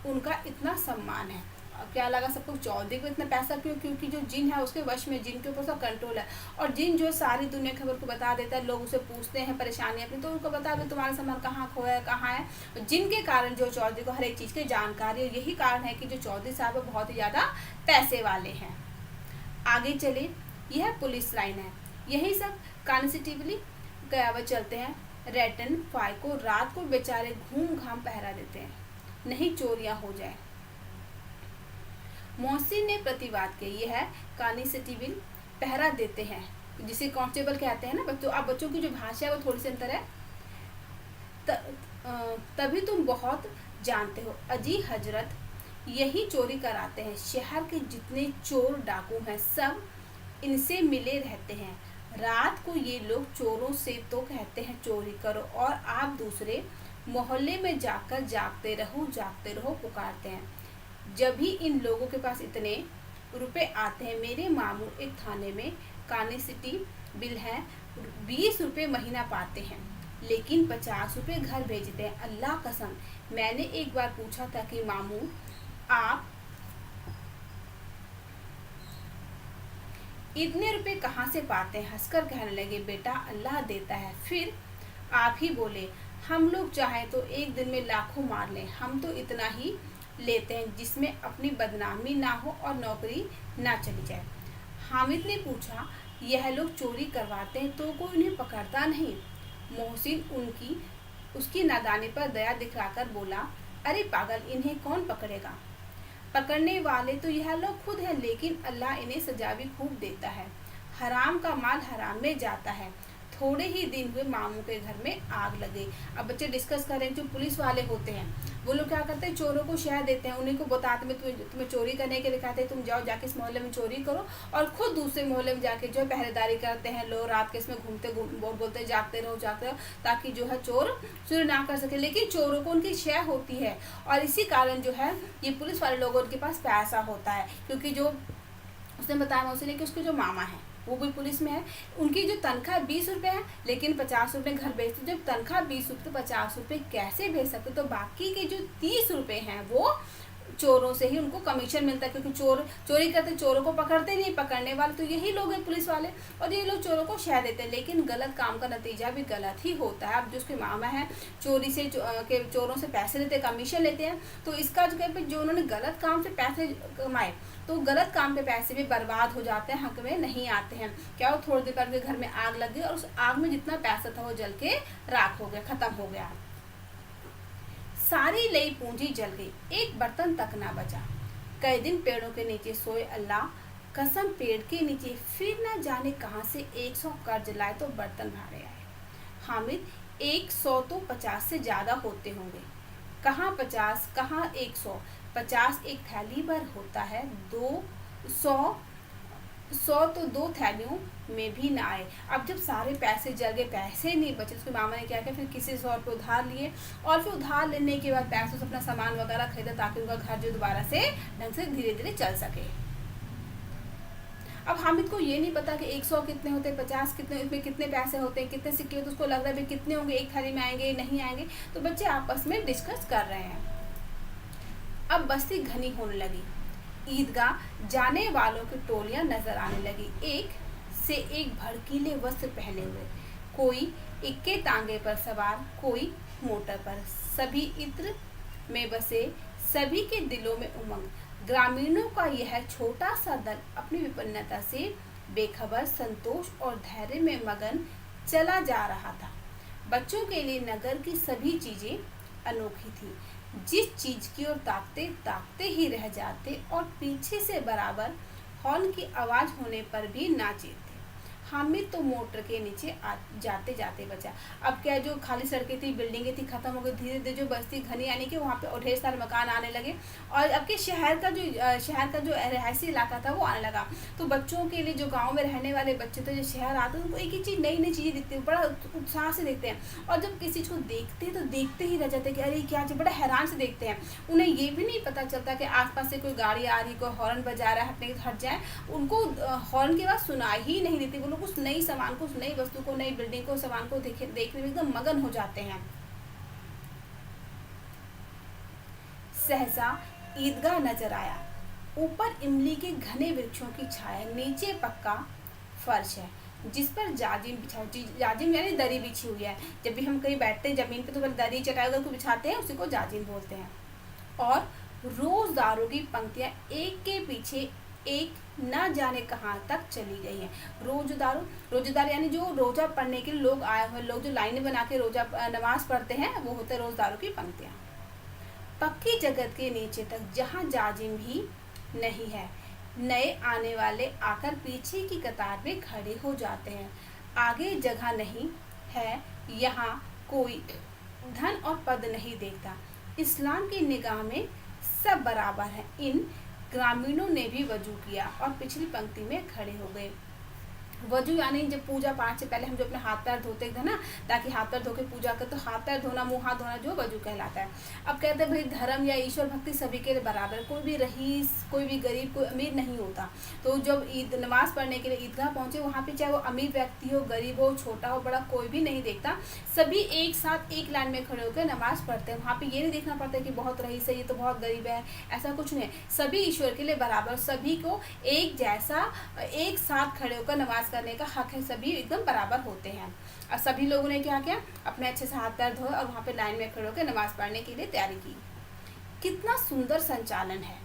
उनका इतना सम्मान है। अब क्या लगा सबको, चौधरी को इतना पैसा क्यों? क्योंकि जो जिन है उसके वश में, जिन के ऊपर सब कंट्रोल है। और जिन जो सारी दुनिया खबर को बता देता है, लोग उसे पूछते हैं परेशानी अपनी, तो उनको बता दो तुम्हारा सामान कहाँ खोया है, कहाँ है। जिनके कारण जो चौधरी को हर एक चीज़ की जानकारी, और यही कारण है कि जो चौधरी साहब बहुत ही ज़्यादा पैसे वाले हैं। आगे चले, यह पुलिस लाइन है, यही सब कॉन्स्टेबली कयावत चलते हैं। रेटन फाई को रात को बेचारे घूम घाम पहरा देते हैं, नहीं चोरियां हो जाए। मोहसिन ने प्रतिवाद किया, यह कॉन्स्टेबल पहरा देते हैं, जिसे कांस्टेबल कहते हैं ना बच्चों। अब बच्चों की जो भाषा है वो थोड़ी सी अंतर है। तभी तुम बहुत जानते हो अजी हजरत, यही चोरी कराते हैं। शहर के जितने चोर डाकू हैं सब इनसे मिले रहते हैं। रात को ये लोग चोरों से तो कहते हैं चोरी करो, और आप दूसरे मोहल्ले में जाकर जागते रहो पुकारते हैं। जब भी इन लोगों के पास इतने रुपए आते हैं, मेरे मामू एक थाने में कॉन्स्टेबल हैं, 20 रुपये महीना पाते हैं, लेकिन 50 रुपये घर भेजते हैं। अल्लाह कसम, मैंने एक बार पूछा था कि मामू आप इतने रुपए कहाँ से पाते हैं? हंसकर कहने लगे, बेटा अल्लाह देता है। फिर आप ही बोले, हम लोग चाहें तो एक दिन में लाखों मार लें, हम तो इतना ही लेते हैं जिसमें अपनी बदनामी ना हो और नौकरी ना चली जाए। हामिद ने पूछा, यह लोग चोरी करवाते हैं तो कोई उन्हें पकड़ता नहीं? मोहसिन उसकी नादानी पर दया दिखलाकर बोला, अरे पागल, इन्हें कौन पकड़ेगा? पकड़ने वाले तो यह लोग खुद हैं, लेकिन अल्लाह इन्हें सजा भी खूब देता है। हराम का माल हराम में जाता है। थोड़े ही दिन हुए मामू के घर में आग लगे। अब बच्चे डिस्कस कर रहे हैं, जो पुलिस वाले होते हैं वो लोग क्या करते हैं, चोरों को शह देते हैं, उन्हीं को बताते हैं तुम्हें चोरी करने के लिए कहते हैं, तुम जाओ जाके इस मोहल्ले में चोरी करो, और खुद दूसरे मोहल्ले में जाके जो है पहरेदारी करते हैं। लोग रात के इसमें घूमते बोलते जागते रहो, ताकि जो है चोर चोरी ना कर सके। लेकिन चोरों को उनकी शह होती है, और इसी कारण जो है ये पुलिस वाले लोगों के पास पैसा होता है। क्योंकि जो उसने बताया मौसी कि उसके जो मामा है वो भी पुलिस में है, उनकी जो तनख्वाह 20 रुपये है, लेकिन 50 रुपये घर भेजते। जब तनख्वाह 20 रुपये तो 50 रुपये कैसे भेज सकते? तो बाकी के जो 30 रुपये हैं वो चोरों से ही उनको कमीशन मिलता है, क्योंकि चोर चोरी करते, चोरों को पकड़ते नहीं, पकड़ने वाले तो यही लोग हैं पुलिस वाले, और ये लोग चोरों को शह देते हैं। लेकिन गलत काम का नतीजा भी गलत ही होता है। अब जो उसके मामा है चोरी से के चोरों से पैसे लेते हैं, कमीशन लेते हैं, तो इसका जो उन्होंने गलत काम से पैसे कमाए, तो गलत काम पे पैसे भी बर्बाद हो जाते हैं, हक में नहीं आते हैं। क्या हो, थोड़ी देर बाद घर में आग लग गई और उस आग में जितना पैसा था वो जल के राख हो गया, खत्म हो गया। सारी लई पूंजी जल गई, एक बर्तन तक ना बचा। कई दिन पेड़ों के नीचे सोए, अल्लाह कसम पेड़ के नीचे फिर ना जाने कहां से 100 कर्ज लाए तो बर्तन भाड़े आए। हामिद, 100 तो 50 से ज्यादा होते होंगे। कहाँ 50, कहाँ 100? 50 एक थैली भर होता है, 200 100 तो 2 थैलियों में भी ना आए। अब जब सारे पैसे जल गए, पैसे नहीं बचे, उसके मामा ने क्या किया, फिर किसी से 100 रुपये उधार लिए और फिर उधार लेने के बाद पैसों से अपना सामान वगैरह खरीदा ताकि उनका घर जो दोबारा से ढंग से धीरे धीरे चल सके। अब हामिद को ये नहीं पता कि 100 कितने होते हैं, 50 कितने, इसमें कितने पैसे होते हैं, कितने सिक्के होते हैं। उसको लग रहा है भाई कितने होंगे, एक थाली में आएंगे नहीं आएंगे। तो बच्चे आपस में डिस्कस कर रहे हैं। अब बस्ती घनी होने लगी। ईदगाह जाने वालों की टोलियां नजर आने लगी, एक से एक भड़कीले वस्त्र पहने हुए, कोई इक्के तांगे पर सवार, कोई मोटर पर। सभी इत्र में बसे, सभी के दिलों में उमंग। ग्रामीणों का यह छोटा सा दल अपनी विपन्नता से बेखबर, संतोष और धैर्य में मगन चला जा रहा था। बच्चों के लिए नगर की सभी चीजें अनोखी थी। जिस चीज की ओर ताकते ताकते ही रह जाते और पीछे से बराबर हॉर्न की आवाज होने पर भी ना चेतते। हामिद तो मोटर के नीचे जाते जाते बचा। अब क्या, जो खाली सड़कें थी, बिल्डिंगें थी, खत्म हो गई। धीरे धीरे जो बस्ती घनी यानी कि वहाँ पे और ढेर सारे मकान आने लगे और अब के शहर का जो रिहायशी इलाका था वो आने लगा। तो बच्चों के लिए, जो गाँव में रहने वाले बच्चे थे, जो शहर आते हैं, उनको एक ही चीज़, नई नई चीज़ें दिखती है, बड़ा उत्साह से देखते हैं। और जब किसी चीज़ को देखते हैं तो देखते ही रह जाते हैं कि अरे क्या चीज़, बड़ा हैरान से देखते हैं। उन्हें ये भी नहीं पता चलता कि आसपास से कोई गाड़ी आ रही, कोई हॉर्न बजा रहा है, हटने हट जाए। उनको हॉर्न की आवाज़ सुनाई ही नहीं देती। वो लोग उस नई सामान को, उस नई वस्तु को, नई बिल्डिंग को, सामान को देखने में एकदम मगन हो जाते हैं। सहसा ईदगाह नजर आया। ऊपर इमली के घने वृक्षों की छाया, नीचे पक्का फर्श है जिस पर जाजिम बिछा, जाजिम यानी दरी बिछी हुई है। जब भी हम कहीं बैठते हैं जमीन पे तो दरी चटाई को बिछाते हैं, उसी को जाजिम बोलते हैं। और रोजदारों की पंक्तियां एक के पीछे एक न जाने कहाँ तक चली गई है। रोजेदार यानी जो रोजा पढ़ने के लिए लोग आए हुए, लोग जो लाइनें बना के रोजा नमाज पढ़ते हैं, वो होते हैं रोजदारों की पंक्तियां। पक्की जगत के नीचे तक जहाँ जाजिम भी नहीं है, नए आने वाले आकर पीछे की कतार में खड़े हो जाते हैं। आगे जगह नहीं है, यहाँ कोई धन और पद नहीं देखता। इस्लाम की निगाह में सब बराबर है। इन ग्रामीणों ने भी वजू किया और पिछली पंक्ति में खड़े हो गए। वजू यानी जब पूजा पाठ से पहले हम जो अपने हाथ पैर धोते थे ना, ताकि हाथ पैर धो के पूजा कर, तो हाथ पैर धोना, मुंह हाथ धोना जो वजू कहलाता है। अब कहते हैं भाई धर्म या ईश्वर भक्ति सभी के लिए बराबर, कोई भी रईस, कोई भी गरीब, कोई अमीर नहीं होता। तो जब ईद नमाज पढ़ने के लिए ईदगाह पहुंचे, वहाँ पे चाहे वो अमीर व्यक्ति हो, गरीब हो, छोटा हो, बड़ा, कोई भी नहीं देखता। सभी एक साथ एक लाइन में खड़े होकर नमाज पढ़ते हैं। वहाँ पे ये नहीं देखना पड़ता कि बहुत रईस है, ये तो बहुत गरीब है, ऐसा कुछ नहीं है। सभी ईश्वर के लिए बराबर, सभी को एक जैसा एक साथ खड़े होकर नमाज करने का हक है। सभी एकदम बराबर होते हैं। और सभी लोगों ने क्या किया, अपने अच्छे से हाथ पैर धोए और वहाँ पे लाइन में खड़े होकर नमाज पढ़ने के लिए तैयारी की। कितना सुंदर संचालन है,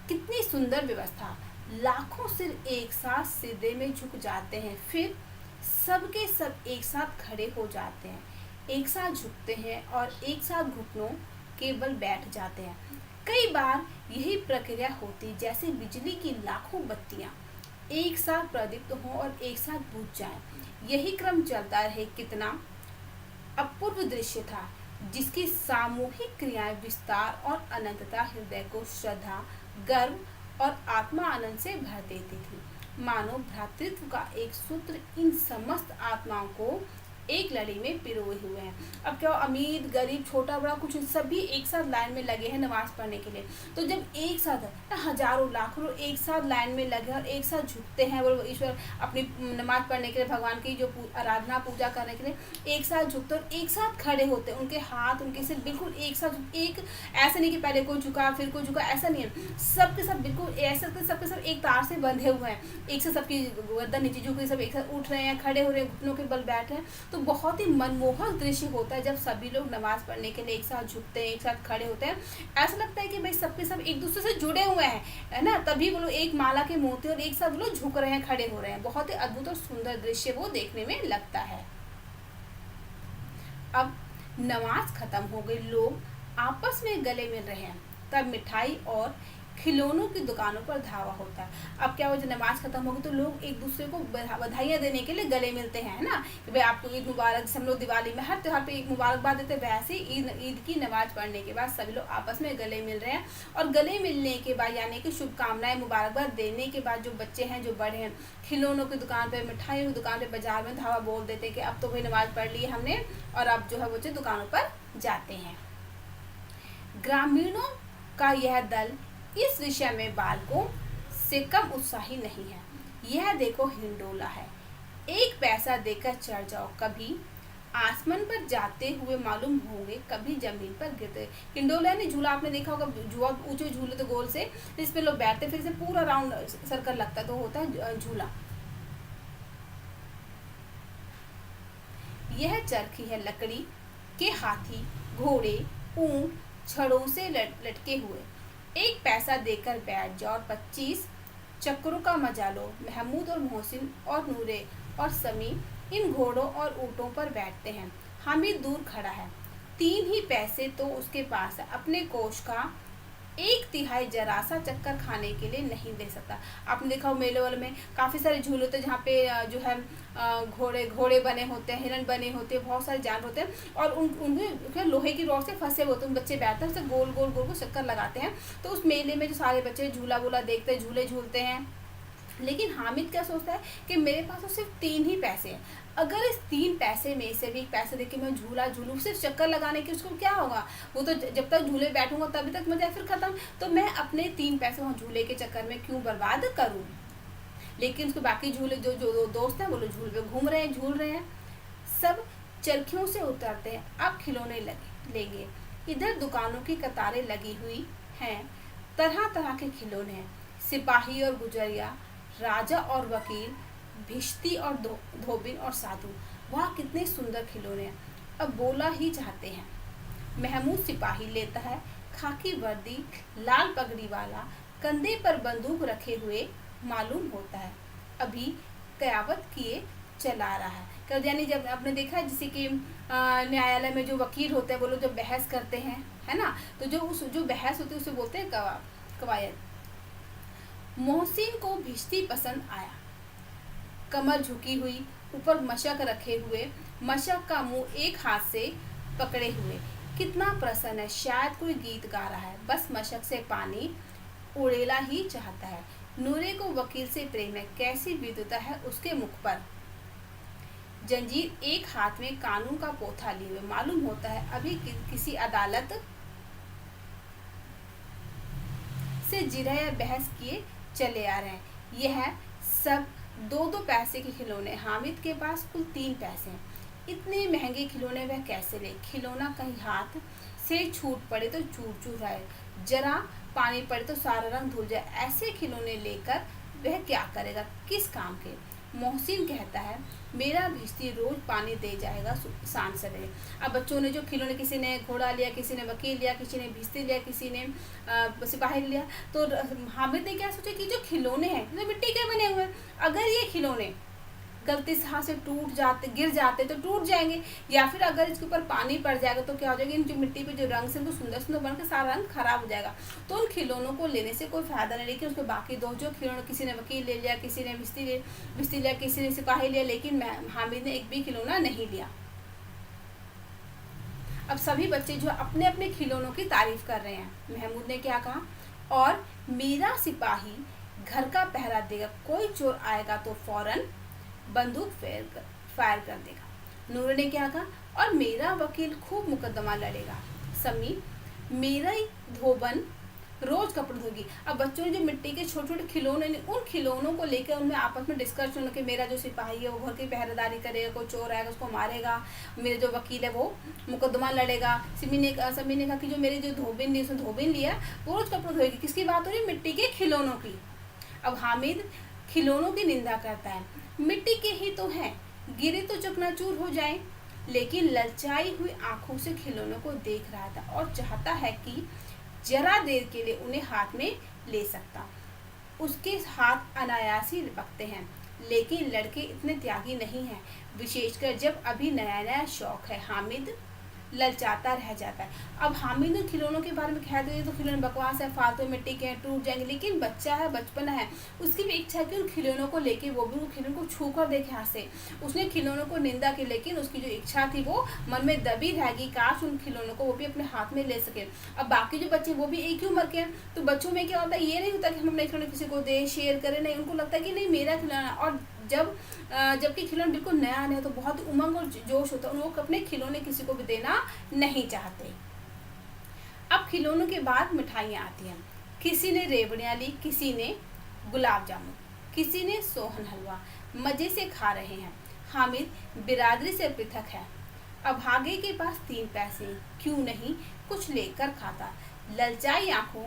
कितनी सुंदर व्यवस्था। लाखों सिर एक साथ सीधे में झुक जाते हैं, फिर सबके सब एक साथ खड़े हो जाते हैं, एक साथ झुकते हैं और एक साथ घुटनों के बल बैठ जाते हैं। कई बार यही प्रक्रिया होती जैसे बिजली की लाखों बत्तियां एक साथ प्रदीप्त हों और एक साथ बुझ जाएं। यही क्रम चलता रहे। कितना अपूर्व दृश्य था, जिसकी सामूहिक क्रियाएं, विस्तार और अनंतता हृदय को श्रद्धा, गर्व और आत्मा आनंद से भर देती थी। मानो भ्रातृत्व का एक सूत्र इन समस्त आत्माओं को एक लड़ी में पिरोए हुए हैं। अब क्या, अमीर गरीब छोटा बड़ा कुछ, सभी एक साथ लाइन में लगे हैं नमाज पढ़ने के लिए। तो जब एक साथ हजारों लाखों लोग एक साथ लाइन में लगे और एक साथ झुकते हैं, वो ईश्वर अपनी नमाज पढ़ने के लिए, भगवान की जो आराधना पूजा करने के लिए एक साथ झुकते और एक साथ खड़े होते हैं। उनके हाथ, उनके सिर बिल्कुल एक साथ, एक ऐसा नहीं कि पहले कोई झुका फिर कोई झुका, ऐसा नहीं है। सबके सब बिल्कुल ऐसा, सबके सब एक तार से बंधे हुए हैं, एक से सबकी गर्दन नीचे झुक रही, सब एक साथ उठ रहे हैं, खड़े हो रहे हैं, घुटनों के बल बैठ रहे हैं। तो बहुत ही मनमोहक दृश्य होता है जब सभी लोग नमाज पढ़ने के लिए एक साथ झुकते हैं, एक साथ खड़े होते हैं। ऐसा लगता है कि भाई सबके सब एक दूसरे से जुड़े हुए हैं, है ना, तभी वो लोग एक माला के मोती और एक साथ वो लोग झुक रहे हैं, खड़े हो रहे हैं। बहुत ही अद्भुत और सुंदर दृश्य वो देखने में लगता है। अब नमाज खत्म हो गई, लोग आपस में गले मिल रहे हैं। तब मिठाई और खिलौनों की दुकानों पर धावा होता है। अब क्या हुआ, जब नमाज खत्म होगी तो लोग एक दूसरे को बधाइयाँ देने के लिए गले मिलते हैं, है ना, कि भाई आपको ईद मुबारक। जैसे हम लोग दिवाली में हर त्योहार पे मुबारकबाद देते हैं, वैसे ही ईद की नमाज पढ़ने के बाद सभी लोग आपस में गले मिल रहे हैं। और गले मिलने के बाद यानी कि शुभकामनाएं मुबारकबाद देने के बाद जो बच्चे हैं, जो बड़े हैं, खिलौनों की दुकान पर, मिठाइयों की दुकान पर, बाजार में धावा बोल देते हैं कि अब तो भाई नमाज पढ़ ली है हमने और अब जो है बच्चे दुकानों पर जाते हैं। ग्रामीणों का यह दल इस विषय में बालकों से कम उत्साही नहीं है। यह देखो हिंडोला है, एक पैसा देकर चढ़ जाओ, कभी आसमान पर जाते हुए मालूम होंगे, कभी जमीन पर गिरते। हिंडोला यानी झूला, आपने देखा होगा, बहुत ऊंचे झूले तो गोल से, जिसपे लोग बैठते फिर से पूरा राउंड सर्कल लगता है, तो होता है झूला। यह चरखी है लकड़ी के हाथी, घोड़े, ऊंट छड़ों से लटके हुए, एक पैसा देकर बैठ जाओ और 25 चक्रों का मजा लो। महमूद और मोहसिन और नूरे और समी इन घोड़ों और ऊँटों पर बैठते हैं। हामिद दूर खड़ा है, 3 ही पैसे तो उसके पास है, अपने कोष का 1/3 जरा सा चक्कर खाने के लिए नहीं दे सकता। आपने देखा हो मेले वाले में काफ़ी सारे झूले होते हैं जहाँ पे जो है घोड़े बने होते हैं, हिरण बने होते हैं, बहुत सारे जानवर होते हैं और उनके लोहे की रॉड से फंसे होते हैं। बच्चे बैठते हैं, उससे गोल गोल गोल को चक्कर लगाते हैं। तो उस मेले में जो सारे बच्चे झूला वूला देखते हैं, झूले झूलते हैं। लेकिन हामिद क्या सोचता है कि मेरे पास तो सिर्फ 3 ही पैसे हैं, अगर इस 3 पैसे में से भी एक पैसे देके मैं झूला झूलूं, सिर्फ चक्कर लगाने की उसको क्या होगा, वो तो जब तक झूले बैठूंगा तभी तक मजा है, फिर खत्म। तो मैं अपने 3 पैसे वहाँ झूले के चक्कर में क्यों बर्बाद करूं। लेकिन उसके बाकी झूले जो दोस्त हैं वो लोग झूले पे घूम रहे हैं, झूल रहे हैं। सब चरखियों से उतरते हैं, अब खिलौने लेंगे। इधर दुकानों की कतारें लगी हुई हैं, तरह तरह के खिलौने हैं, सिपाही और गुजरिया, राजा और वकील, भिश्ती और धोबिन और साधु। वाह कितने सुंदर खिलौने हैं, अब बोला ही चाहते हैं। महमूद सिपाही लेता है, खाकी वर्दी, लाल पगड़ी वाला, कंधे पर बंदूक रखे हुए मालूम होता है, अभी कयावत किए चला रहा है। यानी जब आपने देखा है जैसे कि न्यायालय में जो वकील होते हैं वो लोग जब बहस करते हैं, है ना, तो जो बहस होती है उसे बोलते हैं कवायद। मोहसिन को भिश्ती पसंद आया, कमर झुकी हुई, ऊपर मशक रखे हुए, मशक का मुंह एक हाथ से पकड़े हुए, कितना प्रसन्न है, शायद कोई गीत गा रहा है, बस मशक से पानी उड़ेला ही चाहता है। नूरे को वकील से प्रेम है, कैसी विद्वता है उसके मुख पर। जंजीर एक हाथ में कानून का पोथा लिए हुए, मालूम होता है अभी किसी अदालत से जिरह बहस किए चले आ रहे हैं। यह सब 2-2 पैसे के खिलौने। हामिद के पास कुल 3 पैसे हैं, इतने महंगे खिलौने वह कैसे ले। खिलौना कहीं हाथ से छूट पड़े तो चूर चूर आए, जरा पानी पड़े तो सारा रंग धुल जाए, ऐसे खिलौने लेकर वह क्या करेगा, किस काम के। मोहसिन कहता है मेरा भिश्ती रोज पानी दे जाएगा सांझ सवेरे। अब बच्चों ने जो खिलौने, किसी ने घोड़ा लिया, किसी ने वकील लिया, किसी ने भिश्ती लिया, किसी ने सिपाही लिया, तो हामिद ने क्या सोचा कि जो खिलौने हैं तो मिट्टी के बने हुए हैं, अगर ये खिलौने गलती से हाथ से टूट जाते, गिर जाते तो टूट जाएंगे, या फिर अगर इसके ऊपर पानी पड़ जाएगा तो क्या हो जाएगा, इन जो मिट्टी पे जो रंग से वो सुंदर सुंदर बनकर सारा रंग खराब हो जाएगा। तो उन खिलौनों को लेने से कोई फायदा नहीं। लेकिन उसके बाकी 2 जो खिलौने, किसी ने वकील ले लिया, किसी ने भिश्ती लिया, किसी ने सिपाही लिया, लेकिन हामिद ने एक भी खिलौना नहीं लिया। अब सभी बच्चे जो अपने अपने खिलौनों की तारीफ कर रहे हैं। महमूद ने क्या कहा, और मेरा सिपाही घर का पहरा देगा, कोई चोर आएगा तो फौरन बंदूक फायर कर देगा। नूर ने क्या कहा, और मेरा वकील खूब मुकदमा लड़ेगा। समी मेरा ही धोबन रोज कपड़े धोगी। अब बच्चों ने जो मिट्टी के छोटे छोटे खिलौने, उन खिलौनों को लेकर उनमें आपस में डिस्कशन कि मेरा जो सिपाही है वो घर की पहरेदारी करेगा, कोई चोर आएगा उसको मारेगा, मेरा जो वकील है वो मुकदमा लड़ेगा। समी ने कहा कि जो मेरी जो धोबिन ली, उसने धोबिन लिया, वो रोज कपड़े धोएगी। किसकी बात हो रही है, मिट्टी के खिलौनों की। अब हामिद खिलौनों की निंदा करता है, मिट्टी के ही तो हैं, गिरे तो चकनाचूर हो जाए। लेकिन ललचाई हुई आंखों से खिलौनों को देख रहा था और चाहता है कि जरा देर के लिए उन्हें हाथ में ले सकता। उसके हाथ अनायास ही लिपकते हैं, लेकिन लड़के इतने त्यागी नहीं हैं, विशेषकर जब अभी नया नया शौक है। हामिद ललचाता रह जाता है। अब हामिद ने खिलौनों के बारे में कह दिया तो खिलौने बकवास है, फालतू मिट्टी के हैं, टूट जाएंगे, लेकिन बच्चा है, बचपन है, उसकी भी इच्छा है कि उन खिलौनों को लेके वो भी उन खिलौनों को छू कर देखे हाथ से। उसने खिलौनों को निंदा की, लेकिन उसकी जो इच्छा थी वो मन में दबी रहेगी, काश उन खिलौनों को वो भी अपने हाथ में ले सके। अब बाकी जो बच्चे वो भी एक ही उम्र के हैं, तो बच्चों में क्या होता है, ये नहीं होता कि हम अपने खिलौने किसी को दे, शेयर करें, नहीं, उनको लगता है कि नहीं मेरा खिलौना। और जबकि खिलौना बिल्कुल नया नया तो बहुत उमंग और जोश होता है, उनको अपने खिलौने किसी को भी देना नहीं चाहते। अब खिलौनों के बाद मिठाइयाँ आती हैं। किसी ने रेवड़ियाँ ली, किसी ने गुलाब जामुन, किसी ने सोहन हलवा, मजे से खा रहे हैं। हामिद बिरादरी से पृथक है। अभागे के पास 3 पैसे, क्यों नहीं कुछ लेकर खाता। ललचाई आंखों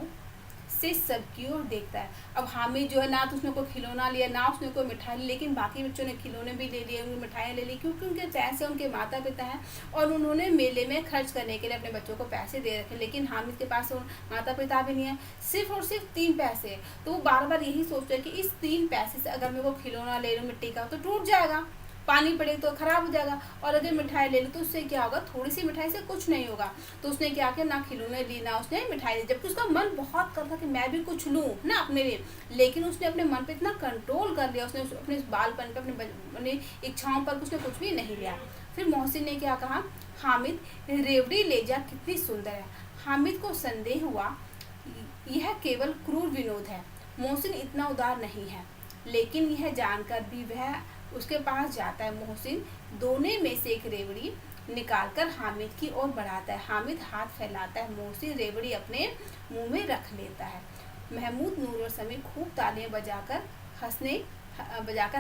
से सबकी ओर देखता है। अब हामिद जो है ना तो उसने कोई खिलौना लिया, ना उसने कोई मिठाई ली, लेकिन बाकी बच्चों ने खिलौने भी ले लिए, उनकी मिठाइयाँ ले ली, क्योंकि उनके पैसे उनके माता पिता हैं और उन्होंने मेले में खर्च करने के लिए अपने बच्चों को पैसे दे रखे। लेकिन हामिद के पास माता पिता भी नहीं है, सिर्फ और सिर्फ 3 पैसे। तो वो बार बार यही सोचता है कि इस 3 पैसे से अगर मैं वो खिलौना ले लूँ मिट्टी का तो टूट जाएगा, पानी पड़े तो खराब हो जाएगा, और अगर मिठाई ले ली तो उससे क्या होगा, थोड़ी सी मिठाई से कुछ नहीं होगा। तो उसने क्या किया, ना खिलौने ली ना उसने मिठाई ली, जबकि उसका मन बहुत करता कि मैं भी कुछ लूँ ना अपने लिए, लेकिन उसने अपने मन पे इतना कंट्रोल कर लिया, उसने अपने बालपन पे अपनी इच्छाओं पर उसने कुछ भी नहीं लिया। फिर मोहसिन ने क्या कहा, हामिद रेवड़ी ले जा, कितनी सुंदर है। हामिद को संदेह हुआ यह केवल क्रूर विनोद है, मोहसिन इतना उदार नहीं है। लेकिन यह जानकर भी वह उसके पास जाता है। मोहसिन दोनों में से एक रेवड़ी निकालकर हामिद की ओर बढ़ाता है। हामिद हाथ फैलाता है, मोहसिन रेवड़ी अपने मुंह में रख लेता है। महमूद, नूर और समीर खूब तालियां बजाकर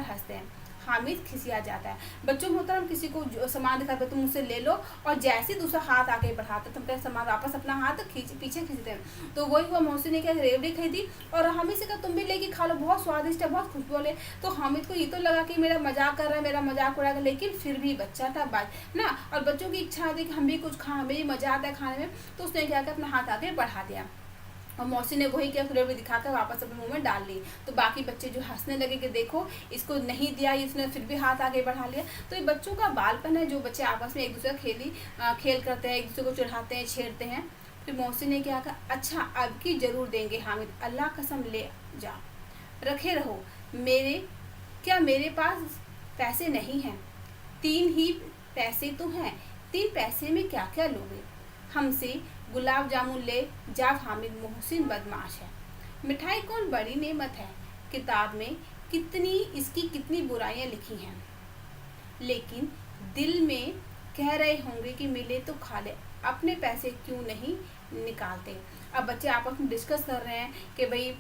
हंसते हैं। हामिद खिसिया जाता है। बच्चों में होता है, हम किसी को सामान दिखाते तुम मुझसे ले लो, और जैसे ही दूसरा हाथ आके बढ़ाते तुम क्या सामान वापस अपना हाथ पीछे खींचते हैं। तो वही हुआ, मोहसिन ने क्या रेवड़ी खरीदी और हामिद से कहा तुम भी लेके खा लो, बहुत स्वादिष्ट है, बहुत खुशबू है। तो हामिद को ये तो लगा कि मेरा मजाक कर रहा है, मेरा मजाक उड़ाएगा, लेकिन फिर भी बच्चा था ना, और बच्चों की इच्छा थी कि हम भी कुछ खाएं, हमें भी मजा आता है खाने में। तो उसने क्या किया, अपना हाथ आगे बढ़ा दिया और मौसी ने वही क्या रेवड़ी दिखाकर वापस अपने मुंह में डाल ली। तो बाकी बच्चे जो हंसने लगे कि देखो इसको नहीं दिया, इसने फिर भी हाथ आगे बढ़ा लिया। तो ये बच्चों का बालपन है, जो बच्चे आपस में एक दूसरे खेल करते हैं, एक दूसरे को चढ़ाते हैं, छेड़ते हैं। फिर मौसी ने क्या कहा, अच्छा अब की जरूर देंगे हामिद, अल्लाह कसम ले जा, रखे रहो। मेरे पास पैसे नहीं हैं, 3 ही पैसे तो हैं, 3 पैसे में क्या क्या लोगे, हमसे गुलाब जामुन ले जा हामिद, मोहसिन बदमाश है। मिठाई कौन बड़ी नेमत है, किताब में कितनी बुराइयां लिखी हैं, लेकिन दिल में कह रहे होंगे कि मिले तो खा ले, अपने पैसे क्यों नहीं निकालते। अब बच्चे आपस में डिस्कस कर रहे हैं कि भाई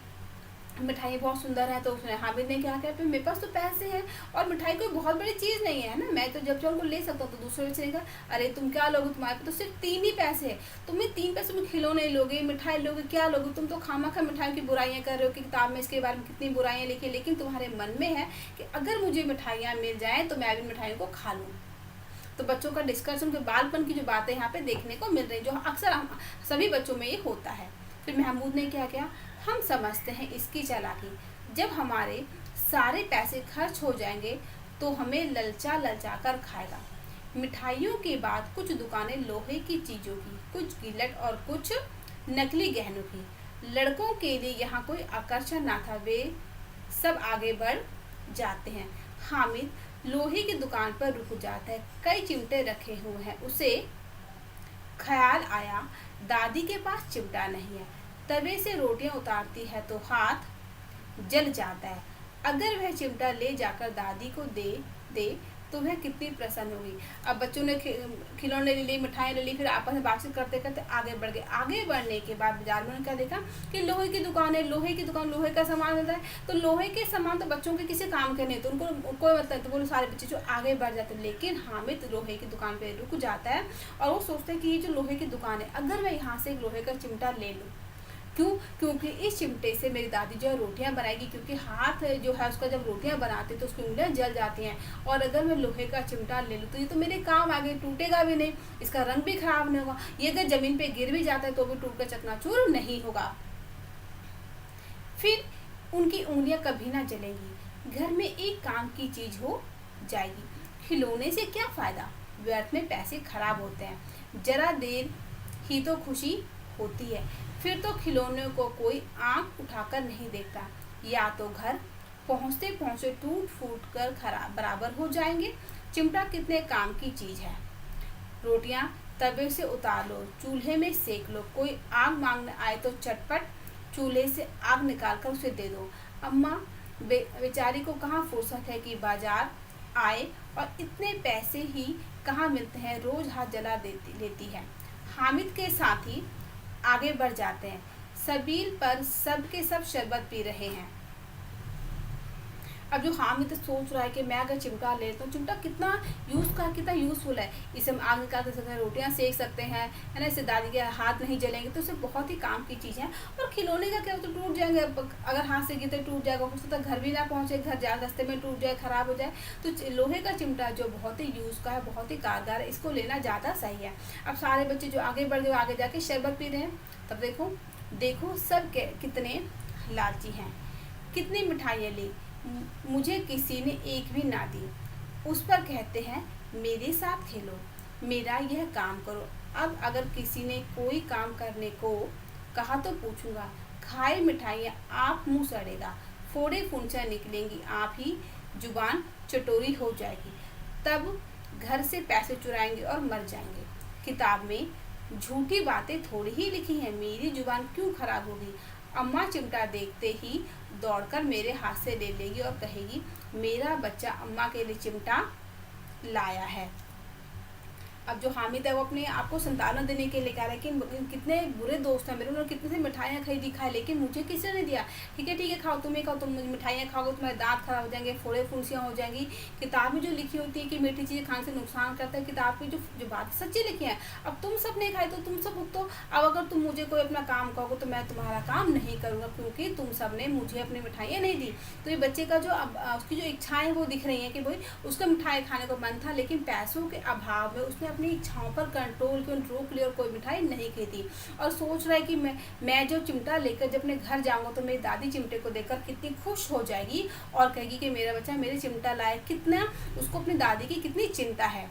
मिठाई बहुत सुंदर है। तो उसने हामिद ने क्या कहा, मेरे पास तो पैसे हैं और मिठाई कोई बहुत बड़ी चीज़ नहीं है ना, मैं तो जब चाहूँ ले सकता हूँ। तो दूसरे बच्चे ने कहा, अरे तुम क्या लोगे, तुम्हारे तो सिर्फ 3 ही पैसे हैं, तुम्हें 3 पैसे में खिलौने लोगे, मिठाई लोगे, क्या लोगे, तुम तो खामा मिठाई की बुराइयाँ कर रहे हो कि किताब में इसके बारे में कितनी बुराइयाँ लिखी, लेकिन तुम्हारे मन में है कि अगर मुझे मिठाइयाँ मिल जाएँ तो मैं भी मिठाइयों को खा लूँ। तो बच्चों का डिस्कशन के बालपन की जो बातें यहाँ पे देखने को मिल रही, जो अक्सर सभी बच्चों में ये होता है। फिर महमूद ने क्या किया, हम समझते हैं इसकी चालाकी, जब हमारे सारे पैसे खर्च हो जाएंगे तो हमें ललचा कर खाएगा। मिठाइयों के बाद कुछ दुकानें लोहे की चीज़ों की, कुछ गिलट और कुछ नकली गहनों की। लड़कों के लिए यहाँ कोई आकर्षण ना था, वे सब आगे बढ़ जाते हैं। हामिद लोहे की दुकान पर रुक जाता है, कई चिमटे रखे हुए हैं। उसे ख्याल आया दादी के पास चिमटा नहीं है, तवे से रोटियां उतारती है तो हाथ जल जाता है। अगर वह चिमटा ले जाकर दादी को दे तो वह कितनी प्रसन्न होगी। अब बच्चों ने खिलौने ले ली, मिठाई ले ली, फिर आपस में बातचीत करते करते आगे बढ़ गए। आगे बढ़ने के बाद बाजार में क्या देखा कि लोहे की दुकान है, लोहे का सामान मिलता है। तो लोहे के सामान तो बच्चों के किसी काम के नहीं, तो उनको कोई मतलब, तो वो सारे बच्चे जो आगे बढ़ जाते हैं। लेकिन हामिद लोहे की दुकान पर रुक जाता है और वो सोचता है कि ये जो लोहे की दुकान है, अगर मैं यहाँ से एक लोहे का चिमटा ले लूँ, क्योंकि इस चिमटे से मेरी दादी जो है रोटियां बनाएगी, क्योंकि हाथ जो है उसका जब रोटियां बनाते तो उसकी उंगलियां जल जाती हैं। और अगर मैं लोहे का चिमटा ले लूँ तो ये तो मेरे काम आगे, टूटेगा भी नहीं, इसका रंग भी खराब नहीं होगा, ये अगर जमीन पे गिर भी जाता है तो भी टूट कर चकनाचूर नहीं होगा, फिर उनकी उंगलियां कभी ना जलेंगी, घर में एक काम की चीज हो जाएगी। खिलौने से क्या फायदा, व्यर्थ में पैसे खराब होते हैं। जरा देर ही तो खुशी होती है, फिर तो खिलौने को कोई आंख उठाकर नहीं देखता, या तो घर पहुंचते पहुंचते टूट फूट कर खराब बराबर हो जाएंगे। चिमटा कितने काम की चीज है। रोटियां तवे से उतार लो, चूल्हे में सेक लो, कोई आग मांगने आए तो चटपट चूल्हे से आग निकाल कर उसे दे दो। अम्मा बेचारी को कहाँ फुर्सत है कि बाजार आए, और इतने पैसे ही कहाँ मिलते हैं, रोज हाथ जला लेती है। हामिद के साथी आगे बढ़ जाते हैं। सबील पर सब के सब शरबत पी रहे हैं। अब जो हामिद सोच रहा है कि मैं अगर चिमटा ले लेता हूँ, चिमटा कितना यूज़फुल है। इसे हम आग निकाल सकते हैं, रोटियां सेक सकते हैं, है ना। इससे दादी के हाथ नहीं जलेंगे, तो इसे बहुत ही काम की चीज़ है। और खिलौने का क्या हो, तो टूट जाएंगे, अगर हाथ से गिरते टूट जाएगा, हो सकता है घर भी ना पहुँचे, घर जा रास्ते में टूट जाए, खराब हो जाए। तो लोहे का चिमटा जो बहुत ही यूज़ का है, बहुत ही कारगर है, इसको लेना ज़्यादा सही है। अब सारे बच्चे जो आगे बढ़ गए, आगे जाके शरबत पी रहे हैं। तब देखो सब कितने लालची हैं। कितनी मिठाइयाँ ली, मुझे किसी ने एक भी ना दी। उस पर कहते हैं मेरे साथ खेलो, मेरा यह काम करो। अब अगर किसी ने कोई काम करने को कहा तो पूछूंगा, खाए मिठाइयाँ आप मुंह सड़ेगा, फोड़े फुंसियाँ निकलेंगी, आप ही जुबान चटोरी हो जाएगी। तब घर से पैसे चुराएंगे और मर जाएंगे। किताब में झूठी बातें थोड़ी ही लिखी हैं, मेरी जुबान क्यों खराब होगी। अम्मा चिमटा देखते ही दौड़कर मेरे हाथ से ले लेगी और कहेगी मेरा बच्चा अम्मा के लिए चिमटा लाया है। अब जो हामिद है वो अपने आपको संतावना देने के लिए कह रहा है कि कितने बुरे दोस्त हैं मेरे, उन्होंने कितने से मिठाइयाँ खरीदी खाई, लेकिन मुझे किसी ने दिया। ठीक है खाओ, तुम्हें खाओ, तुम मिठाइयाँ खाओगे तुम्हारे दांत खराब हो जाएंगे, फोड़े फुंसियाँ हो जाएंगी। किताब में जो लिखी होती है कि मीठी चीज़ें खाने से नुकसान करता है, किताब की जो बात सच्ची लिखी है। अब तुम सब ने खाई तो तुम सब तो अब अगर तुम मुझे कोई अपना काम कहोगे तो मैं तुम्हारा काम नहीं करूँगा, क्योंकि तुम सब ने मुझे अपनी मिठाइयाँ नहीं दी। तो ये बच्चे का जो उसकी जो इच्छाएँ वो दिख रही हैं कि भाई उसका मिठाई खाने को मन था, लेकिन पैसों के अभाव में उसने अपनी इच्छाओं पर कंट्रोल क्यों रोक लिया और कोई मिठाई नहीं खरीदी। और सोच रहा है कि मैं जो चिमटा लेकर जब अपने घर जाऊंगा तो मेरी दादी चिमटे को देखकर कितनी खुश हो जाएगी और कहेगी कि मेरा बच्चा मेरे चिमटा लाए। कितना उसको अपनी दादी की कितनी चिंता है।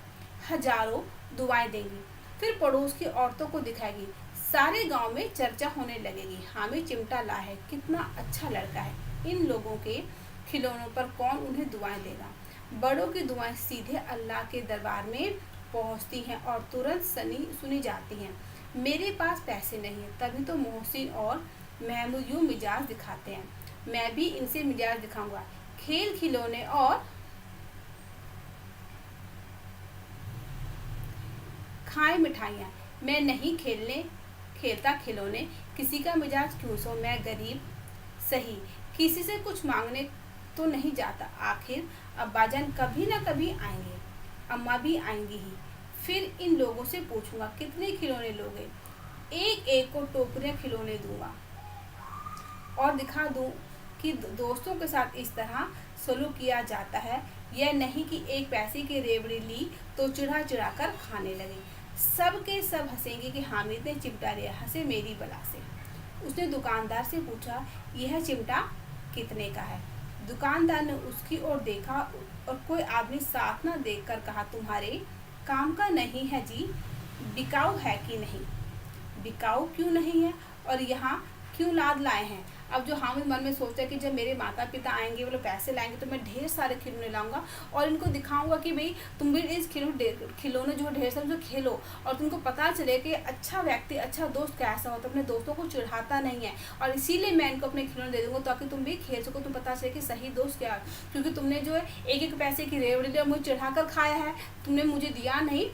हजारों दुआएं देंगी, फिर पड़ोस की औरतों को दिखाएगी, सारे गांव में चर्चा होने लगेगी, हामिद चिमटा ला है, कितना अच्छा लड़का है। इन लोगों के खिलौनों पर कौन उन्हें दुआएं देगा। बड़ों की दुआएं सीधे अल्लाह के दरबार में पहुंचती हैं और तुरंत सुनी जाती हैं। मेरे पास पैसे नहीं है, तभी तो मोहसिन और महमूद यूं मिजाज दिखाते हैं, मैं भी इनसे मिजाज दिखाऊंगा। खेल खिलौने और खाए मिठाइयाँ, मैं नहीं खेलता खिलौने, किसी का मिजाज क्यों सो, मैं गरीब सही, किसी से कुछ मांगने तो नहीं जाता। आखिर अब्बाजान कभी ना कभी आएंगे, अम्मा भी आएंगी ही, फिर इन लोगों से पूछूंगा कितने खिलौने लोगे, एक एक को टोकरियां खिलौने दूंगा और दिखा दूं कि दोस्तों के साथ इस तरह सलूक किया जाता है। यह नहीं कि एक पैसे की रेवड़ी ली तो चिढ़ा चिढ़ा कर खाने लगे। सब के सब हंसेंगे कि हामिद ने चिमटा लिया, हंसे मेरी बला से। उसने दुकानदार से पूछा यह चिमटा कितने का है। दुकानदार ने उसकी ओर देखा और कोई आदमी साथ न देखकर कहा तुम्हारे काम का नहीं है जी, बिकाऊ है कि नहीं। बिकाऊ क्यों नहीं है और यहाँ क्यों लाद लाए हैं। अब जो हामिद मन में सोचता है कि जब मेरे माता पिता आएंगे वो लोग पैसे लाएंगे तो मैं ढेर सारे खिलौने लाऊंगा और इनको दिखाऊंगा कि भाई तुम भी इस खिलौने जो ढेर सारे जो खेलो और तुमको पता चले कि अच्छा व्यक्ति अच्छा दोस्त कैसा होता है, अपने दोस्तों को चिढ़ाता नहीं है। और इसीलिए मैं इनको अपने खिलौने दे दूँगा ताकि तुम भी खेल सको, तुम पता चले कि सही दोस्त क्या है। क्योंकि तुमने जो है एक एक पैसे की रेवड़ी मुझे चिढ़ा कर खाया है, तुमने मुझे दिया नहीं।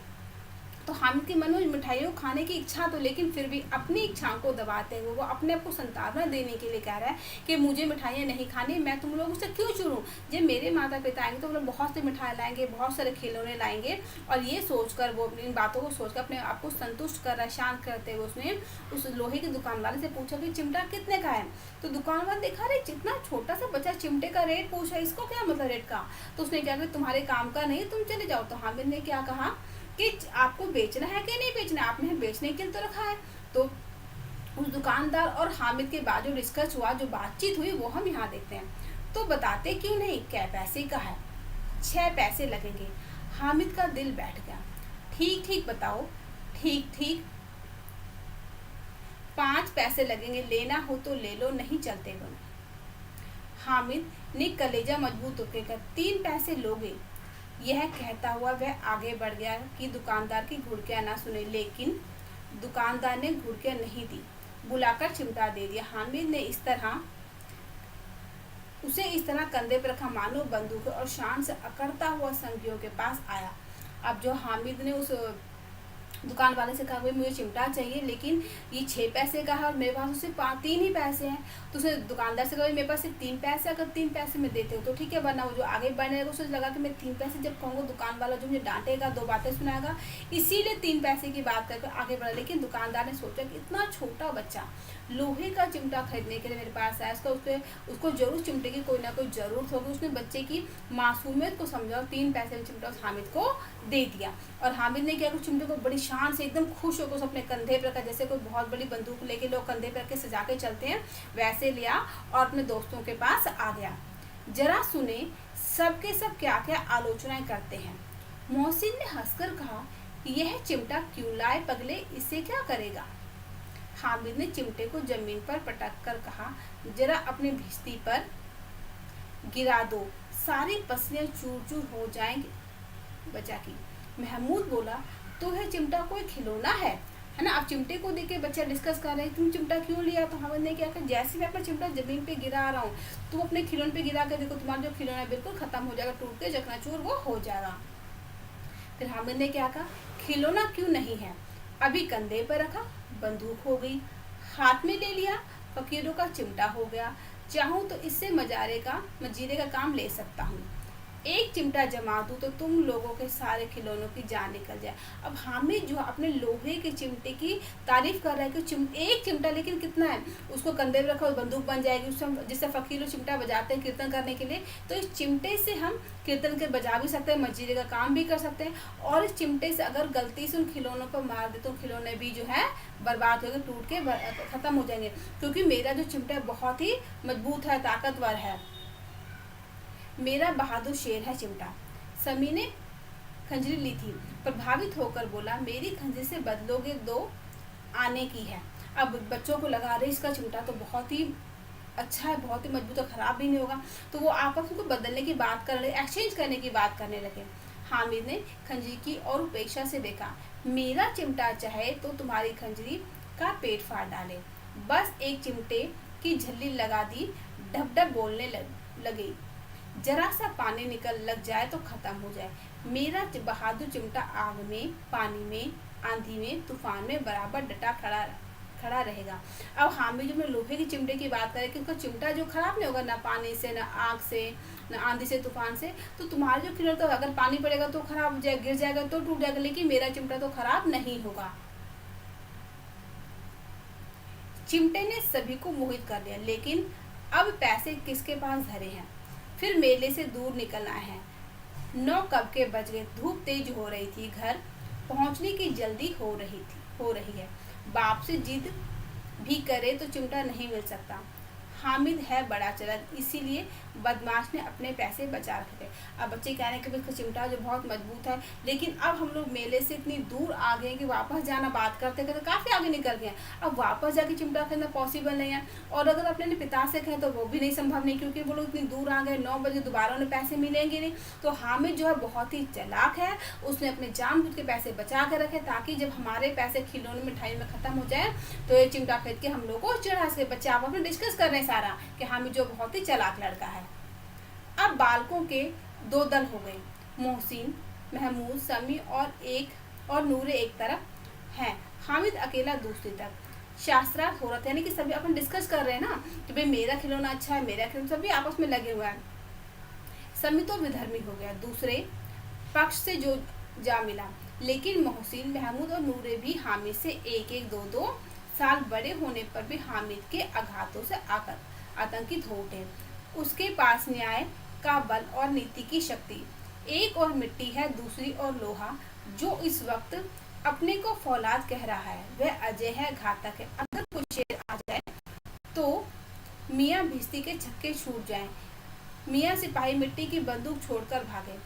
तो हामिद के मन में मिठाइयों खाने की इच्छा तो, लेकिन फिर भी अपनी इच्छाओं को दबाते हुए वो अपने आप को संतावना देने के लिए कह रहा है कि मुझे मिठाइयाँ नहीं खानी, मैं तुम लोगों से क्यों चुनूं। जब मेरे माता पिता आएंगे तो वो लोग बहुत से मिठाई लाएंगे, बहुत सारे खिलौने लाएंगे। और ये सोचकर वो इन बातों को सोचकर अपने आप को संतुष्ट कर रहा है। शांत करते हुए उसने उस लोहे के दुकान वाले से पूछा कि चिमटा कितने का है। तो दुकान वाला देखा रहे जितना छोटा सा बच्चा चिमटे का रेट पूछा, इसको क्या मतलब रेट का। तो उसने क्या कहा तुम्हारे काम का नहीं, तुम चले जाओ। तो हामिद ने क्या कहा कि आपको बेचना है कि नहीं बेचना, आपने बेचने के लिए तो रखा है। तो उस दुकानदार और हामिद के बाद जो डिस्कस हुआ, जो बातचीत हुई वो हम यहाँ देखते हैं। तो बताते क्यों नहीं, क्या पैसे का है। 6 पैसे लगेंगे। हामिद का दिल बैठ गया। ठीक ठीक बताओ, ठीक ठीक। 5 पैसे लगेंगे, लेना हो तो ले लो, नहीं चलते बनो। हामिद ने कलेजा मजबूत होकर कहा, 3 पैसे लोगे? यह कहता हुआ वह आगे बढ़ गया कि दुकानदार की घुड़कियां ना सुने, लेकिन दुकानदार ने घुड़कियां नहीं दी, बुलाकर चिमटा दे दिया। हामिद ने इस तरह कंधे पर रखा मानो बंदूक, और शान से अकड़ता हुआ संगियों के पास आया। अब जो हामिद ने उस दुकान वाले से कहा, भाई मुझे चिमटा चाहिए, लेकिन ये 6 पैसे का है और मेरे पास उससे 3 ही पैसे हैं। तो उसने दुकानदार से कहा, मेरे पास सिर्फ 3 पैसे, अगर 3 पैसे में देते हो तो ठीक है, वरना वो जो आगे बढ़ने उसे लगा कि मैं 3 पैसे जब कहूँगा दुकान वाला जो मुझे डांटेगा, 2 बातें सुनाएगा, इसीलिए 3 पैसे की बात करके आगे बढ़ा। लेकिन दुकानदार ने सोचा कि इतना छोटा बच्चा लोहे का चिमटा खरीदने के लिए मेरे पास आया, उसको जरूर चिमटे की कोई ना कोई जरूरत होगी। उसने बच्चे की मासूमियत को समझा और 3 पैसे में चिमटा उस हामिद को दे दिया। और हामिद ने क्या, कुछ चिमटे को बड़ी शान से एकदम खुश होकर अपने कंधे पर रखा, जैसे कोई बहुत बड़ी बंदूक लेके लोग कंधे पर के सजा के चलते हैं, वैसे लिया और अपने दोस्तों के पास आ गया। जरा सुने सबके सब क्या क्या आलोचनाएं करते हैं। मोहसिन ने हंसकर कहा, यह चिमटा क्यों लाए पगले, इससे क्या करेगा? हामिद ने चिमटे को जमीन पर पटक कर कहा, जरा अपनी भिश्ती पर गिरा दो, सारी पसलियां चूर चूर हो जाएंगी बचा की। महमूद बोला, तो यह चिमटा कोई खिलौना है ना? अब चिमटे को देख के बच्चा डिस्कस कर रहे, तुम चिमटा क्यों लिया? तो हामिद ने क्या कहा, जैसे मैं अपना चिमटा जमीन पे गिरा रहा हूँ, तुम अपने खिलौने पे गिरा कर देखो, तुम्हारा जो खिलौना है बिल्कुल खत्म हो जाएगा, टूट के चकनाचूर वो हो जाएगा। फिर हामिद ने क्या कहा, खिलौना क्यों नहीं है, अभी कंधे पर रखा बंदूक हो गई, हाथ में ले लिया फकीरों का चिमटा हो गया, चाहूं तो इससे मजीरे का काम ले सकता हूँ। एक चिमटा जमा दूं तो तुम लोगों के सारे खिलौनों की जान निकल जाए। अब हामिद जो अपने लोहे के चिमटे की तारीफ कर रहा है कि एक चिमटा लेकिन कितना है, उसको कंधे पर रखा और बंदूक बन जाएगी, जिससे फकीर लोग चिमटा बजाते हैं कीर्तन करने के लिए, तो इस चिमटे से हम कीर्तन के बजा भी सकते हैं, मजीरे का काम भी कर सकते हैं। और इस चिमटे से अगर गलती से उन खिलौनों पर मार दे तो खिलौने भी जो है बर्बाद हो गए, टूट के खत्म हो जाएंगे, क्योंकि मेरा जो चिमटा बहुत ही मजबूत है, ताकतवर है, मेरा बहादुर शेर है चिमटा। समी ने खंजरी ली थी, प्रभावित होकर बोला, मेरी खंजरी से बदलोगे 2 आने की है। अब बच्चों को लगा रहे इसका चिमटा तो बहुत ही अच्छा है, बहुत ही मजबूत है, खराब भी नहीं होगा, तो वो आपस में बदलने की बात कर रहे, एक्सचेंज करने की बात करने लगे। हामिद ने खंजरी की और उपेक्षा से देखा, मेरा चिमटा चाहे तो तुम्हारी खंजरी का पेट फाड़ डाले, बस एक चिमटे की झल्ली लगा दी, ढप ढप बोलने लगी, जरा सा पानी निकल लग जाए तो खत्म हो जाए, मेरा बहादुर चिमटा आग में, पानी में, आंधी में, तूफान में बराबर डटा खड़ा रहेगा। अब हामिद जो लोहे की चिमटे की बात करें कि उसका चिमटा जो खराब नहीं होगा, ना पानी से, ना आग से, ना आंधी से, तूफान से, तो तुम्हारा जो खिलौना, तो अगर पानी पड़ेगा तो खराब हो जाएगा, गिर जाएगा तो टूट जाएगा, लेकिन मेरा चिमटा तो खराब नहीं होगा। चिमटे ने सभी को मोहित कर लिया, लेकिन अब पैसे किसके पास धरे हैं? फिर मेले से दूर निकलना है। 9 कब के बज गए, धूप तेज हो रही थी, घर पहुंचने की जल्दी हो रही है। बाप से जिद भी करे तो चिमटा नहीं मिल सकता। हामिद है बड़ा चालाक, इसीलिए बदमाश ने अपने पैसे बचा रखे थे। अब बच्चे कह रहे हैं कि इसका चिमटा जो बहुत मजबूत है, लेकिन अब हम लोग मेले से इतनी दूर आ गए कि वापस जाना, बात करते करते काफ़ी आगे निकल गए, अब वापस जाके चिमटा खरीदना पॉसिबल नहीं है। और अगर अपने पिता से कहें तो वो भी नहीं संभव नहीं, क्योंकि वो लोग इतनी दूर आ गए, 9 बजे दोबारा उन्हें पैसे मिलेंगे नहीं। तो हामिद जो है बहुत ही चालाक है, उसने अपने जानबूझ के पैसे बचा कर रखे, ताकि जब हमारे पैसे खिलौने मिठाई में ख़त्म हो जाए तो ये चिमटा खरीद के हम लोग को चढ़ा सके। बच्चे आप अपने डिस्कस कर रहे हैं सारा कि हामिद जो बहुत ही चालाक लड़का है। अब बालकों के 2 दल हो गए, मोहसिन, महमूद, समी और नूरे एक तरफ हैं, हामिद अकेला दूसरी तरफ। शास्त्रार्थ हो रहा था, यानी कि सभी अपन डिस्कस कर रहे हैं ना कि भाई मेरा खिलौना अच्छा है, मेरा खिलौना, सभी आपस में लगे हुए हैं। समी तो विधर्मी हो गया, दूसरे पक्ष से जो जा मिला, लेकिन मोहसिन, महमूद और नूरे भी हामिद से 1-1, 2-2 साल बड़े होने पर भी हामिद के आघातों से आतंकित हो उठे। उसके पास न्याय का बल और नीति की शक्ति, एक और मिट्टी है, दूसरी और लोहा, जो इस वक्त अपने को फौलाद कह रहा है, वह अजय है, घातक है। अगर कोई शेर आ जाए तो मियाँ भिश्ती के छक्के छूट जाएं, मियाँ सिपाही मिट्टी की बंदूक छोड़कर भागे,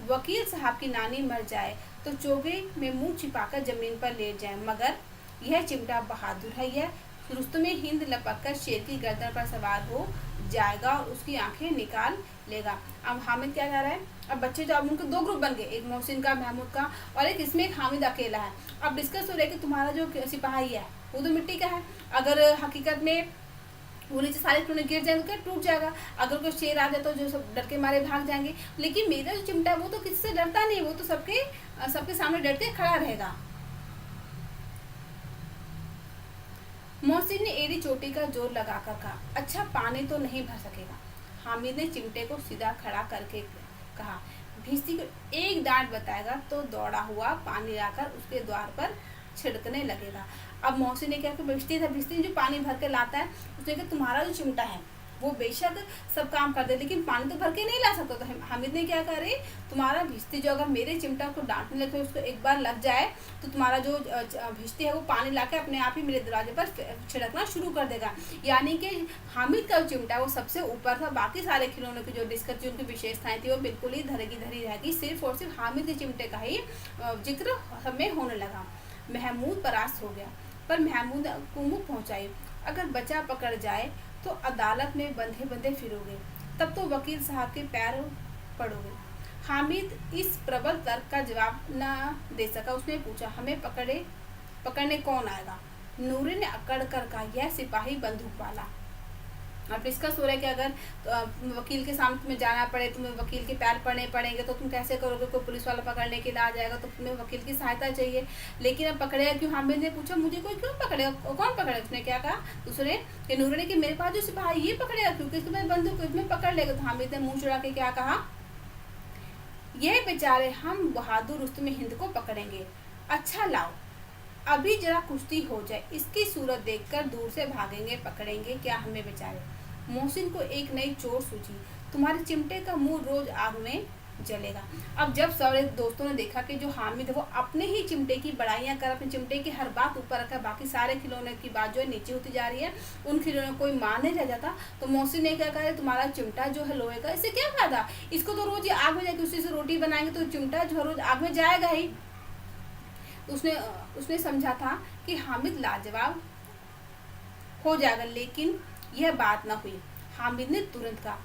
वकील साहब की नानी मर जाए तो चोगे में मुंह छिपाकर जमीन पर लेट जाए, मगर यह चिमटा बहादुर है, यह रुस्तमे हिंद लपककर शेर की गर्दन पर सवार हो जाएगा और उसकी आंखें निकाल लेगा। अब हामिद क्या कह रहा है, अब बच्चे जो, अब उनके दो ग्रुप बन गए, एक मोहसिन का, महमूद का, और एक इसमें एक हामिद अकेला है। अब डिस्कस हो रहा है कि तुम्हारा जो सिपाही है वो तो मिट्टी का है, अगर हकीकत में वो नीचे सारे खिलौने गिर जाएंगे तो क्या टूट जाएगा, अगर कोई शेर आ जाए तो जो सब डर के मारे भाग जाएंगे, लेकिन मेरा जो चिमटा है वो तो किसी से डरता नहीं, वो तो सबके सामने डर के खड़ा रहेगा। मोहसिन ने एड़ी चोटी का जोर लगाकर कहा, अच्छा पानी तो नहीं भर सकेगा। हामिद ने चिमटे को सीधा खड़ा करके कहा, भिस्ती को एक डांट बताएगा तो दौड़ा हुआ पानी लाकर उसके द्वार पर छिड़कने लगेगा। अब मोहसिन ने क्या किया, भिस्ती जो पानी भर के लाता है, उसने कहा तुम्हारा जो चिमटा है वो बेशक सब काम कर दे लेकिन पानी तो भर के नहीं ला सकता। तो हामिद ने क्या करे, तुम्हारा भिस्ती जो अगर मेरे चिमटा को डांटने लगे, उसको एक बार लग जाए तो तुम्हारा जो भिस्ती है वो पानी लाके अपने आप ही मेरे दरवाजे पर छिड़कना शुरू कर देगा। यानी कि हामिद का चिमटा वो सबसे ऊपर था, बाकी सारे खिलौनों की जो डिस्कस जो उनकी विशेषताएं थी वो बिल्कुल ही धरी रहेगी, सिर्फ और सिर्फ हामिद के चिमटे का ही जिक्र हमें होने लगा। महमूद परास्त हो गया, पर महमूद को मुँह पहुँचाई, अगर बचा पकड़ जाए तो अदालत में बंधे बंधे फिरोगे, तब तो वकील साहब के पैर पड़ोगे। हामिद इस प्रबल तर्क का जवाब न दे सका। उसने पूछा, हमें पकड़ने कौन आएगा? नूरे ने अकड़ कर कहा, यह सिपाही बंदूक वाला। अब डिस्कस हो रहा है कि अगर वकील के सामने तुम्हें जाना पड़े, तुम्हें वकील के पैर पड़ने पड़ेंगे तो तुम कैसे करोगे, कोई पुलिस वाला पकड़ने के लिए आ जाएगा तो तुम्हें वकील की सहायता चाहिए। लेकिन अब पकड़ेगा क्यों? हामिद ने पूछा, मुझे कोई क्यों पकड़ेगा, कौन पकड़ेगा? उसने क्या कहा, दूसरे कि नूरे ने कि मेरे पास जो सिपाही ये पकड़ेगा क्योंकि तुम्हें बंदूक में पकड़ लेगा। तो हामिद ने मुँह चुरा के क्या कहा, यह बेचारे हम बहादुर रुस्तमे हिंद को पकड़ेंगे। अच्छा लाओ अभी जरा कुश्ती हो जाए, इसकी सूरत देखकर दूर से भागेंगे, पकड़ेंगे क्या हमें बेचारे। मोहसिन को एक नई चोट सूझी, तुम्हारे चिमटे का मुंह रोज आग में जलेगा। अब जब सारे दोस्तों ने देखा कि जो हामिद है वो अपने ही चिमटे की बड़ाइयां कर, अपने चिमटे की हर बात ऊपर रखा, बाकी सारे खिलौने की बात जो है नीचे होती जा रही है, उन खिलौनों कोई मान नहीं रह जाता, तो मोहसिन ने क्या कहा, तुम्हारा चिमटा जो है लोहे का, इससे क्या फायदा, इसको तो रोज आग में जाके उसी से रोटी बनाएंगे तो चिमटा जो है रोज आग में जाएगा ही। उसने समझा था कि हामिद लाजवाब हो जाएगा, लेकिन यह बात न हुई। हामिद ने तुरंत कहा,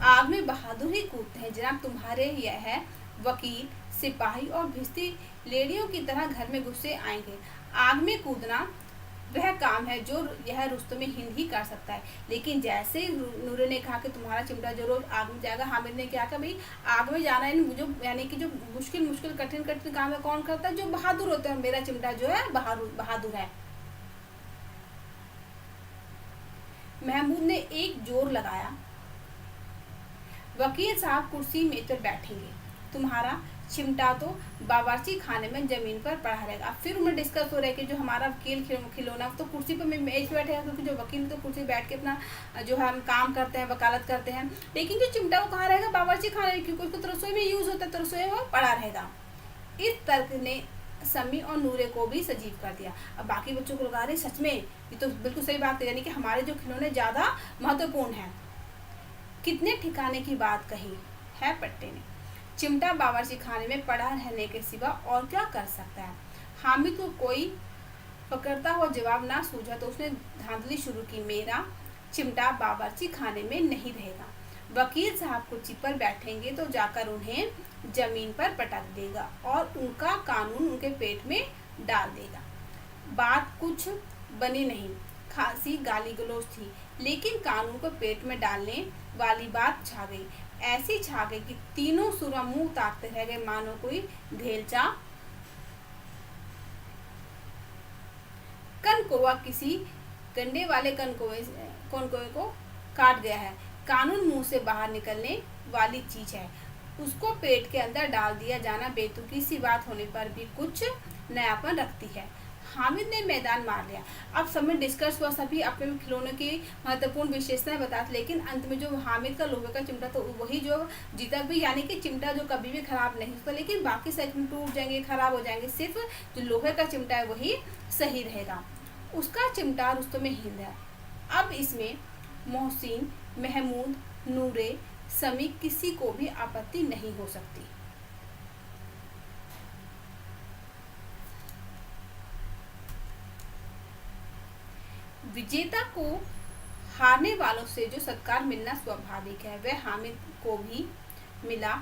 आग में बहादुर ही कूदते हैं जनाब, तुम्हारे यह है वकील, सिपाही और भिस्ती लेडियों की तरह घर में घुसे आएंगे। आग में कूदना वह काम है जो यह रुस्तमे हिंद ही कर सकता है। लेकिन जैसे ही नूरे ने कहा कि तुम्हारा चिमटा जो रोज आग में जाएगा, हामिद ने क्या कहा, भाई आग में जाना है जो, यानी कि जो मुश्किल कठिन काम है कौन करता है, जो बहादुर होते हैं, मेरा चिमटा जो है बहादुर है। महमूद ने एक जोर लगाया, वकील साहब कुर्सी मेज पर बैठेंगे, तुम्हारा चिमटा तो बावर्ची खाने में जमीन पर पड़ा रहेगा। फिर उन्हें डिस्कस हो रहा है कि जो हमारा वकील खिलौना तो कुर्सी पर मेज पे बैठेगा, क्योंकि जो वकील तो कुर्सी बैठ के अपना जो है हम काम करते हैं, वकालत करते हैं, लेकिन जो चिमटा वो कहाँ रहेगा, बावर्ची खाने में, क्योंकि उसको तो रसोई में यूज होता है, तो रसोई में पड़ा रहेगा। इस तर्क ने समी और नूरे को भी सजीव कर दिया। अब बाकी बच्चों को लगा रहे सच में ये तो बिल्कुल सही बात है, यानी कि हमारे जो खिलौने ज्यादा महत्वपूर्ण है। कितने ठिकाने की बात कही है पट्टे ने, चिमटा बावर्ची खाने में पड़ा रहने के सिवा और क्या कर सकता है। हामिद को कोई पकड़ता हुआ जवाब ना सूझा तो उसने धांधली शुरू की, मेरा चिमटा बावर्ची खाने में नहीं रहेगा, वकील साहब कुर्सी पर बैठेंगे तो जाकर उन्हें जमीन पर पटक देगा और उनका कानून उनके पेट में डाल देगा। बात कुछ बनी नहीं, खासी गाली गलौज थी, लेकिन कानून को पेट में डालने वाली बात छा गई, ऐसी छा गई कि तीनों सुरा मुंह ताकते रह गए, मानो कोई घेलचा कनकोवा किसी गंडे वाले कनकोवे को काट गया है। कानून मुंह से बाहर निकलने वाली चीज है, उसको पेट के अंदर डाल दिया जाना बेतुकी सी बात होने पर भी कुछ नयापन रखती है। हामिद ने मैदान मार लिया। अब सब में डिस्कस हुआ, सभी अपने खिलौनों की महत्वपूर्ण विशेषताएं बताते, लेकिन अंत में जो हामिद का लोहे का चिमटा तो वही जो जीता भी, यानी कि चिमटा जो कभी भी खराब नहीं होता, लेकिन बाकी सेगमेंट टूट जाएंगे, खराब हो जाएंगे, सिर्फ जो लोहे का चिमटा है वही सही रहेगा। उसका चिमटा रुस्तमे हिंद है। अब इसमें मोहसिन, महमूद, नूरे, समी किसी को भी आपत्ति नहीं हो सकती। विजेता को हारने वालों से जो सत्कार मिलना स्वाभाविक है, वह हामिद को भी मिला।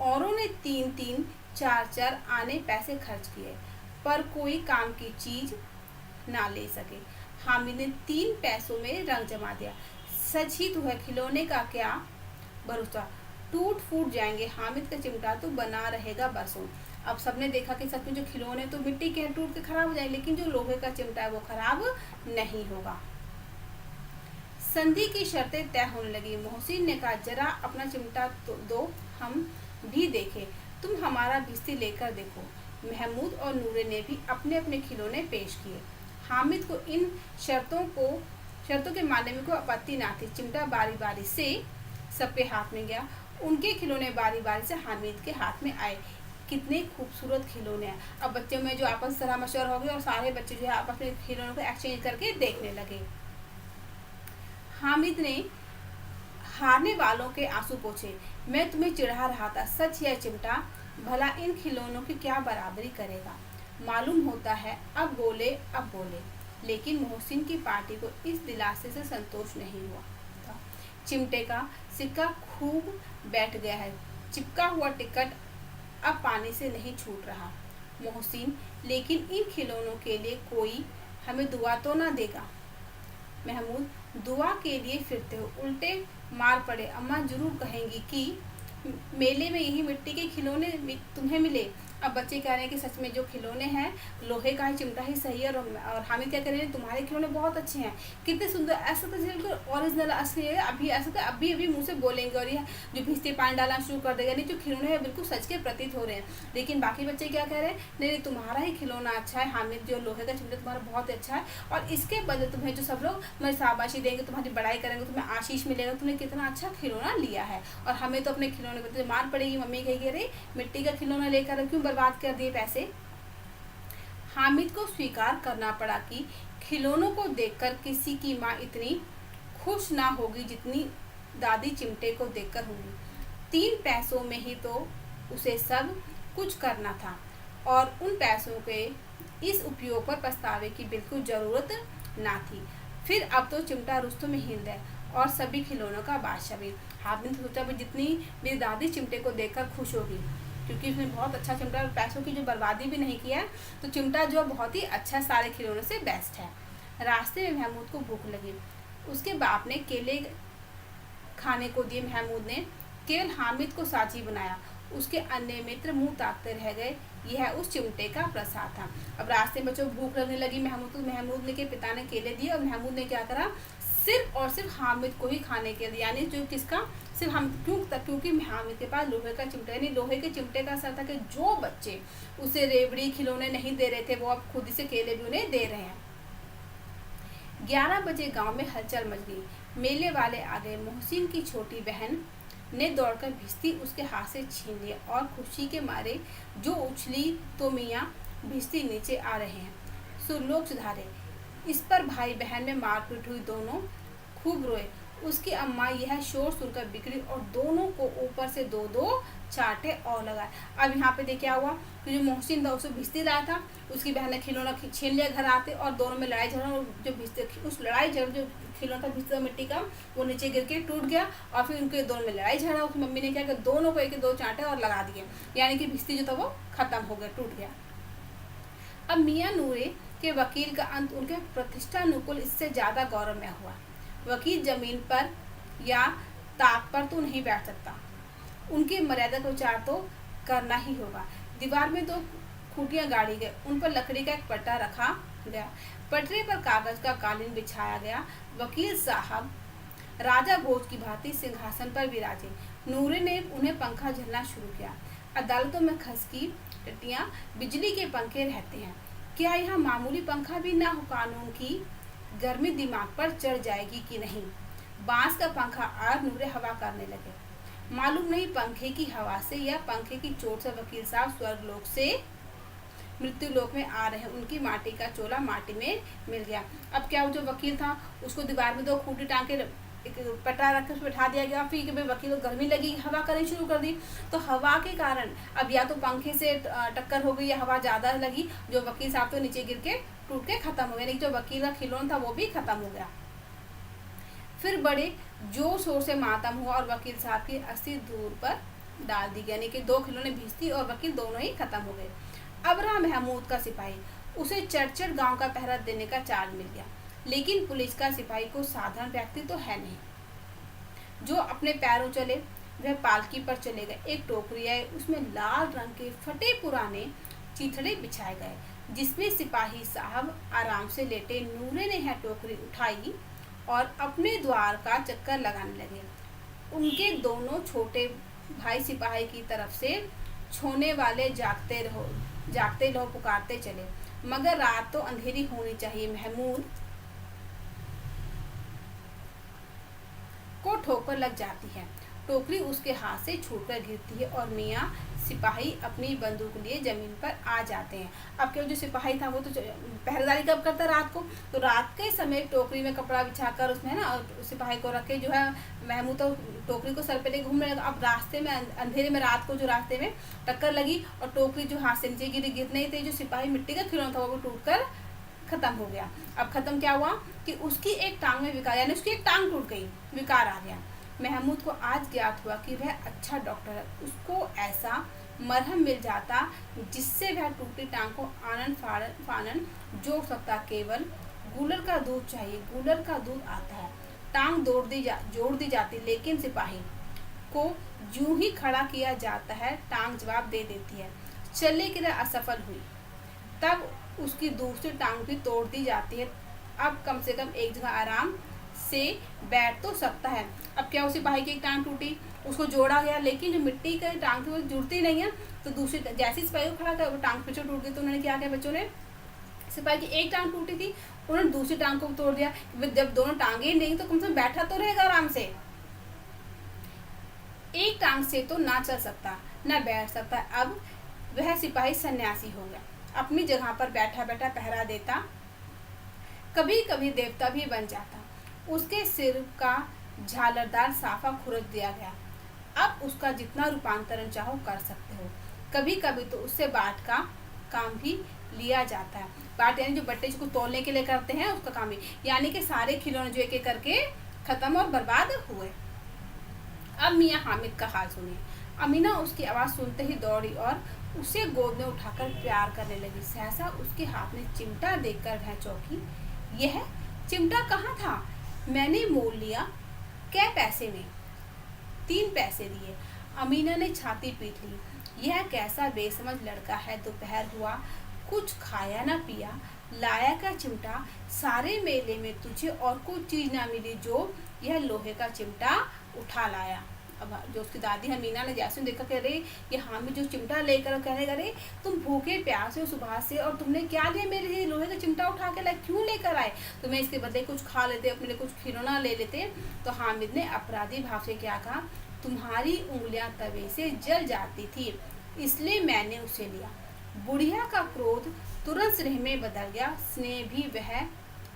औरों ने 3-3, 4-4 आने पैसे खर्च किए, पर कोई काम की चीज ना ले सके। हामिद ने 3 पैसों में रंग जमा दिया। सच ही तो है, खिलौने का क्या भरोसा, टूट फूट जाएंगे। हामिद का चिमटा तो बना रहेगा बरसों। अब सबने देखा कि सच में जो खिलौने तो मिट्टी के हैं, टूट के खराब हो जाएंगे, लेकिन जो लोहे का चिमटा है वो खराब नहीं होगा। संधि की शर्तें तय होने लगी। मोहसिन ने कहा, जरा अपना चिमटा तो दो, हम भी देखें। तुम हमारा भिस्ती लेकर देखो। महमूद और नूरे ने भी अपने अपने खिलौने पेश किए। हामिद को इन शर्तों के मानने में कोई आपत्ति ना थी। चिमटा बारी बारी से सबके हाथ में गया। उनके खिलौने बारी बारी से हामिद के हाथ में आए। कितने खूबसूरत खिलौने हैं। अब बच्चों में जो आपस सलाह मशवरा हो गया और सारे बच्चे जो है आपस में खिलौनों को एक्सचेंज करके देखने लगे। हामिद ने हारने वालों के आंसू पोंछे। मैं तुम्हें चिढ़ा रहा था, सच यह चिमटा भला इन खिलौनों की क्या बराबरी करेगा। मालूम होता है अब बोले। लेकिन मोहसिन की पार्टी को इस दिलासे से संतोष नहीं हुआ था। चिमटे का सिक्का खूब बैठ गया है। चिपका हुआ टिकट अब पानी से नहीं छूट रहा। मोहसिन, लेकिन इन खिलौनों के लिए कोई हमें दुआ तो ना देगा। महमूद, दुआ के लिए फिरते हो, उल्टे मार पड़े। अम्मा जरूर कहेंगी कि मेले में यही मिट्टी के खिलौने तुम्हें मिले। अब बच्चे कह रहे हैं कि सच में जो खिलौने हैं लोहे का ही चिमटा ही सही है। और हामिद क्या कह रहे हैं, तुम्हारे खिलौने बहुत अच्छे हैं, कितने सुंदर, ऐसा तो बिल्कुल ओरिजिनल असली है। अभी ऐसा तो अभी मुंह से बोलेंगे और ये जो भिस्ती पानी डालना शुरू कर देगा। नहीं, जो खिलौने हैं बिल्कुल सच के प्रतीत हो रहे हैं। लेकिन बाकी बच्चे क्या कह रहे हैं, नहीं तुम्हारा ही खिलौना अच्छा है हामिद, जो लोहे का चिमटा तुम्हारा बहुत अच्छा है, और इसके बदले तुम्हें जो सब लोग तुम्हें शाबाशी देंगे, तुम्हारी बड़ाई करेंगे, तुम्हें आशीष मिलेगा, तुमने कितना अच्छा खिलौना लिया है। और हमें तो अपने खिलौने पर मार पड़ेगी। मम्मी कहेगी, अरे मिट्टी का खिलौना लेकर क्यों बर्बाद कर दिए पैसे। हामिद को स्वीकार करना पड़ा कि खिलौनों को देखकर किसी की माँ इतनी खुश ना होगी जितनी दादी चिमटे को देखकर होगी। 3 पैसों में ही तो उसे सब कुछ करना था, और उन पैसों के इस उपयोग पर पछतावे की बिल्कुल जरूरत ना थी। फिर अब तो चिमटा रुस्तुम हिंद है और सभी खिलौनों का बादशाह भी। हामिद ने सोचा, जितनी मेरी दादी चिमटे को देखकर खुश होगी, क्योंकि उसने बहुत अच्छा चिमटा, पैसों की जो बर्बादी भी नहीं किया है, तो चिमटा जो बहुत ही अच्छा सारे खिलौनों से बेस्ट है। रास्ते में महमूद को भूख लगी। उसके बाप ने केले खाने को दिए। महमूद ने केवल हामिद को साझी बनाया। उसके अन्य मित्र मुंह ताकते रह गए। यह उस चिमटे का प्रसाद था। अब रास्ते में बच्चों भूख लगने लगी। महमूद ने के पिता ने केले दिए, और महमूद ने क्या करा, सिर्फ और सिर्फ हामिद को ही खाने के लिए, यानी जो किसका, सिर्फ हम, क्योंकि हामिद के पास लोहे का चिमटा, यानी लोहे के चिमटे का असर था कि जो बच्चे उसे रेवड़ी खिलौने नहीं दे रहे थे, वो अब खुद से केले भी उन्हें दे रहे हैं। 11 बजे गांव में हलचल मच गई। मेले वाले आ गए। मोहसिन की छोटी बहन ने दौड़कर भिस्ती उसके हाथ से छीन लिया, और खुशी के मारे जो उछली तो मियाँ भिस्ती नीचे आ रहे हैं। सुरलोक सुधारे। इस पर भाई बहन में मारपीट हुई। दोनों खूब रोए। उसकी अम्मा यह शोर सुनकर बिगड़ी और दोनों को ऊपर से 2-2 चांटे और लगाए। अब यहाँ पे क्या हुआ कि जो मोहसिन था उसे भिस्ती लाया था, उसकी बहन ने खिलौना छीन लिया घर आते, और दोनों में लड़ाई झगड़ा। जो भिस्ती, उस लड़ाई झगड़ा जो खिलौना था भिस्ती मिट्टी का, वो नीचे गिर के टूट गया, और फिर उनके दोनों में लड़ाई झगड़ा। उसकी मम्मी ने क्या किया, दोनों को 1-2 चांटे और लगा दिए, यानी कि भिस्ती जो था वो खत्म हो गया, टूट गया। अब मियाँ नूरे के वकील का अंत उनके प्रतिष्ठानुकूल इससे ज्यादा गौरवमय हुआ। वकील जमीन पर या ताक पर तो नहीं बैठ सकता, उनकी मर्यादा का विचार तो करना ही होगा। दीवार में 2 खूंटियां गाड़ी गई, उन पर लकड़ी का एक पट्टा रखा गया। पटरे पर कागज का कालीन बिछाया गया। वकील साहब राजा भोज की भांति सिंहासन पर विराजे। नूरे ने उन्हें पंखा झलना शुरू किया। अदालतों में खसकी टट्टियां, बिजली के पंखे रहते हैं, क्या यहाँ मामूली पंखा भी ना हो? कानून की गर्मी दिमाग पर चढ़ जाएगी कि नहीं? बांस का पंखा आग नूरे हवा करने लगे। मालूम नहीं पंखे की हवा से या पंखे की चोट से वकील साहब स्वर्गलोक से मृत्यु लोक में आ रहे हैं। उनकी माटी का चोला माटी में मिल गया। अब क्या, वो जो वकील था उसको दीवार में 2 खूंटी टांग के एक पटा रख कर बैठा दिया गया। फिर वकील को गर्मी लगी, हवा करनी शुरू कर दी। तो हवा के कारण अब या तो पंखे से टक्कर हो गई या हवा ज़्यादा लगी, जो वकील साहब तो नीचे गिर के टूट के खत्म हो गया, लेकिन जो वकील का खिलौना था वो भी खत्म हो गया। फिर बड़े जोर शोर से मातम हुआ और वकील साहब की अस्थि दूर पर डाल दी गई, यानी कि 2 खिलौने भिश्ती और वकील दोनों ही खत्म हो गए। अब रहा महमूद का सिपाही, उसे चरचर गांव का पहरा देने का चार्ज मिल गया। लेकिन पुलिस का सिपाही को साधारण व्यक्ति तो है नहीं, जो अपने पैरों चले। वह पालकी पर चले गए। एक टोकरी आई, उसमें लाल रंग के फटे पुराने चीथड़े बिछाए गए, जिसमें सिपाही साहब आराम से लेटे। नूरे ने यह टोकरी उठाई और अपने द्वार का चक्कर लगाने लगे। उनके दोनों छोटे भाई सिपाही की तरफ से छोने वाले जागते रहो पुकारते चले, मगर रात तो अंधेरी होनी चाहिए। महमूद को ठोकर लग जाती है, टोकरी उसके हाथ से छूटकर गिरती है और मियाँ सिपाही अपनी बंदूक लिए जमीन पर आ जाते हैं। अब क्या, जो सिपाही था वो तो पहरेदारी कब करता रात को, तो रात के समय टोकरी में कपड़ा बिछाकर उसमें ना सिपाही को रख के जो है महमूद तो टोकरी को सर पे ले घूमने लगा। अब रास्ते में अंधेरे में रात को जो रास्ते में टक्कर लगी और टोकरी जो हाथ से नीचे गिरने थे, जो सिपाही मिट्टी का खिलौना था वो टूट कर खत्म हो गया। अब खत्म क्या हुआ कि उसकी एक टांग में विकार, यानी उसकी एक टांग टूट गई, विकार आ गया। महमूद को आज ज्ञात हुआ कि वह अच्छा डॉक्टर है। उसको ऐसा मरहम मिल जाता जिससे वह टूटी टांग को आनन फानन जोड़ सकता। केवल गूलर का दूध चाहिए, गूलर का दूध आता है। टांग जोड़ दी जाती, लेकिन सिपाही को यूं ही खड़ा किया जाता है, टांग जवाब दे देती है। चलने के लिए असफल हुई, तब उसकी दूसरी टांग भी तोड़ दी जाती है। अब कम से कम एक जगह आराम से बैठ तो सकता है। अब क्या, उस सिपाही की एक टांग टूटी, उसको जोड़ा गया, लेकिन जो मिट्टी की टांग थी वो जुड़ती नहीं है। तो दूसरी जैसे सिपाही को खड़ा था वो टांग फिर टूट गई। तो उन्होंने क्या किया, बच्चों ने सिपाही की एक टांग टूटी थी, उन्होंने दूसरी टांग को तोड़ दिया। जब दोनों टांगे नहीं तो कम से कम बैठा तो रहेगा आराम से। एक टांग से तो ना चल सकता ना बैठ सकता। अब वह सिपाही सन्यासी हो गया, अपनी जगह पर बैठा बैठा पहरा देता, कभी कभी देवता भी बन जाता। उसके सिर का झालरदार साफा खुरच दिया गया। अब उसका जितना रूपांतरण चाहो कर सकते हो। कभी कभी तो उससे बाट का काम भी लिया जाता है। बाट यानी जो बट्टे को तोलने के लिए करते हैं उसका काम ही, यानी कि सारे खिलौने जो एक एक करके खत्म और बर्बाद हुए। अब मियाँ हामिद का हाल सुनिए। अमीना उसकी आवाज़ सुनते ही दौड़ी और उसे गोद में उठाकर प्यार करने लगी। सहसा उसके हाथ में चिमटा देखकर वह चौंकी। यह चिमटा कहाँ था? मैंने मोल लिया। क्या पैसे में? 3 पैसे दिए। अमीना ने छाती पीट ली। यह कैसा बेसमझ लड़का है। दोपहर हुआ, कुछ खाया ना पिया, लाया का चिमटा। सारे मेले में तुझे और कोई चीज ना मिली जो यह लोहे का चिमटा उठा लाया। अब जो उसकी दादी अमीना ने जैसे देखा, कह रही ये हामिद जो चिमटा लेकर, कहने लगे तुम भूखे प्यासे हो सुबह से और तुमने क्या लिया मेरे लिए? लोहे का चिमटा उठा के लाए, क्यों लेकर आए? तुम्हें इसके बदले कुछ खा लेते, अपने लिए कुछ खिलौना ले लेते। तो हामिद ने अपराधी भाव से क्या कहा, तुम्हारी उंगलियां तवे से जल जाती थी, इसलिए मैंने उसे लिया। बुढ़िया का क्रोध तुरंत स्नेह में बदल गया। स्नेह भी वह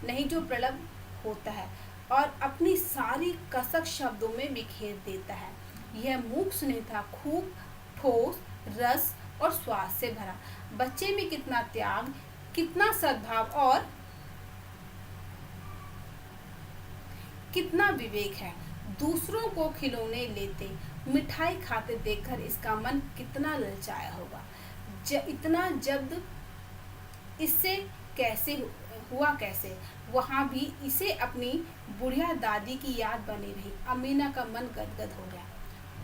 नहीं जो प्रलभ होता है और अपनी सारी कसक शब्दों में बिखेर देता है। यह मूक स्नेह था, खूब ठोस, रस और स्वाद से भरा। बच्चे में कितना त्याग, कितना सद्भाव और कितना विवेक है। दूसरों को खिलौने लेते, मिठाई खाते देखकर इसका मन कितना ललचाया होगा। इतना जब्द इससे कैसे हुआ कैसे? वहाँ भी इसे अपनी बुढ़िया दादी की याद बनी रही। अमीना का मन गदगद हो गया।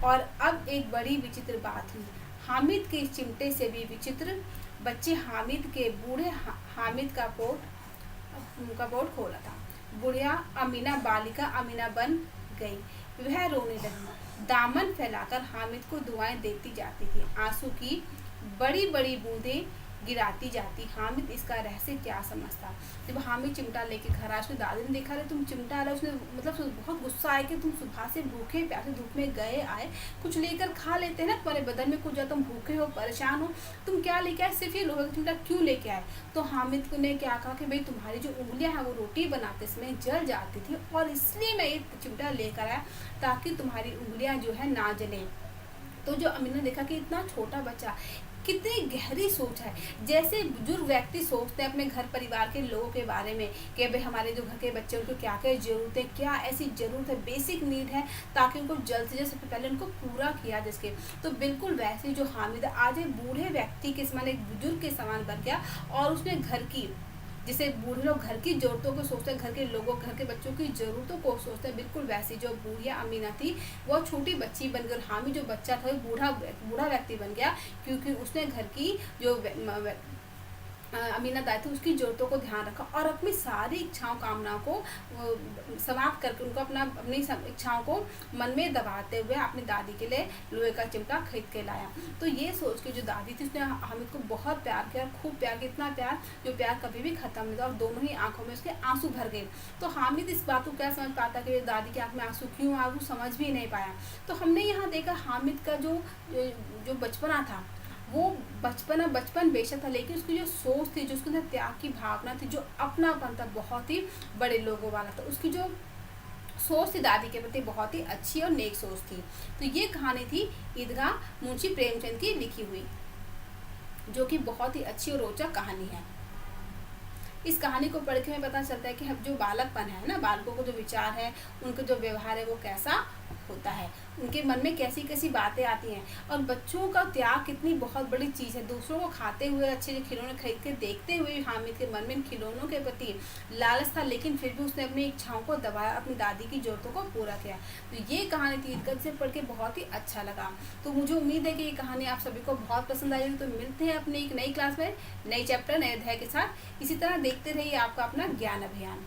और अब एक बड़ी विचित्र बात हुई। हामिद के चिमटे से भी विचित्र। बच्चे हामिद के बूढ़े हामिद का पोट खोला था। बुढ़िया अमीना बालिका अमीना बन गई। वह रोने लगी, दामन फैलाकर हामिद को दुआएं देती जाती थी। आंसू की बड़ी बड़ी बूंदें गिराती जाती। हामिद इसका रहस्य क्या समझता। जब हामिद चिमटा लेके घर आया, उसकी दादी ने देखा, अरे तुम चिमटा आ रहा है, उसने मतलब बहुत गुस्सा आया कि तुम सुबह से भूखे प्यासे धूप में गए आए, कुछ लेकर खा लेते हैं ना, तुम्हारे बदन में कुछ, तुम भूखे हो, परेशान हो, तुम क्या लेके आए, सिर्फ ये लोहे का चिमटा क्यों लेके आए। तो हामिद ने क्या कहा कि भाई तुम्हारी जो उंगलियां हैं वो रोटी बनाते समय जल जाती थी, और इसलिए मैं ये चिमटा लेकर आया ताकि तुम्हारी उंगलियां जो है ना जले। तो जो अमीना ने देखा कि इतना छोटा बच्चा, कितनी गहरी सोच है। जैसे बुजुर्ग व्यक्ति सोचते हैं अपने घर परिवार के लोगों के बारे में कि भाई हमारे जो घर के बच्चे उनको क्या क्या ज़रूरत है, क्या ऐसी ज़रूरत है, बेसिक नीड है, ताकि उनको जल्द से जल्द सबसे पहले उनको पूरा किया जिसके। तो बिल्कुल वैसे जो हामिद आज एक बूढ़े व्यक्ति के समान, एक बुजुर्ग के समान बन गया, और उसने घर की, जैसे बूढ़े लोग घर की ज़रूरतों को सोचते हैं, घर के लोगों, घर के बच्चों की ज़रूरतों को सोचते हैं, बिल्कुल वैसी जो बूढ़िया अमीना थी वो छोटी बच्ची बन गई। हामिद जो बच्चा था वो बूढ़ा व्यक्ति बन गया, क्योंकि उसने घर की जो अमीना दाई थी उसकी ज़रूरतों को ध्यान रखा, और अपनी सारी इच्छाओं कामनाओं को समाप्त करके उनको अपनी इच्छाओं को मन में दबाते हुए अपनी दादी के लिए लोहे का चिमटा खरीद के लाया। तो ये सोच के जो दादी थी उसने हामिद को बहुत प्यार किया, खूब प्यार किया, इतना प्यार जो प्यार कभी भी खत्म नहीं था, और दोनों ही आंखों में उसके आंसू भर गए। तो हामिद इस बात को क्या समझ पाता कि दादी की आंख में आंसू क्यों आया, वो समझ भी नहीं पाया। तो हमने यहाँ देखा हामिद का जो बचपना था, वो बचपन बेशक था, लेकिन उसकी जो सोच थी, जो उसके अंदर त्याग की भावना थी, जो अपनापन था, बहुत ही बड़े लोगों वाला था। उसकी जो सोच थी दादी के प्रति बहुत ही अच्छी और नेक सोच थी। तो ये कहानी थी ईदगाह मुंशी प्रेमचंद की लिखी हुई, जो कि बहुत ही अच्छी और रोचक कहानी है। इस कहानी को पढ़ के हमें पता चलता है कि हम जो बालकपन है ना, बालकों को जो विचार है, उनका जो व्यवहार है वो कैसा होता है, उनके मन में कैसी कैसी बातें आती हैं, और बच्चों का त्याग कितनी बहुत बड़ी चीज़ है। दूसरों को खाते हुए अच्छे खिलौने खरीद के देखते हुए हामिद के मन में इन खिलौनों के प्रति लालच था, लेकिन फिर भी उसने अपनी इच्छाओं को दबाया, अपनी दादी की ज़रूरतों को पूरा किया। तो ये कहानी थी ईदगाह, से पढ़ के बहुत ही अच्छा लगा। तो मुझे उम्मीद है कि ये कहानी आप सभी को बहुत पसंद आई। तो मिलते हैं अपनी एक नई क्लास में, नई चैप्टर, नए अध्याय के साथ। इसी तरह देखते रहिए आपका अपना ज्ञान अभियान।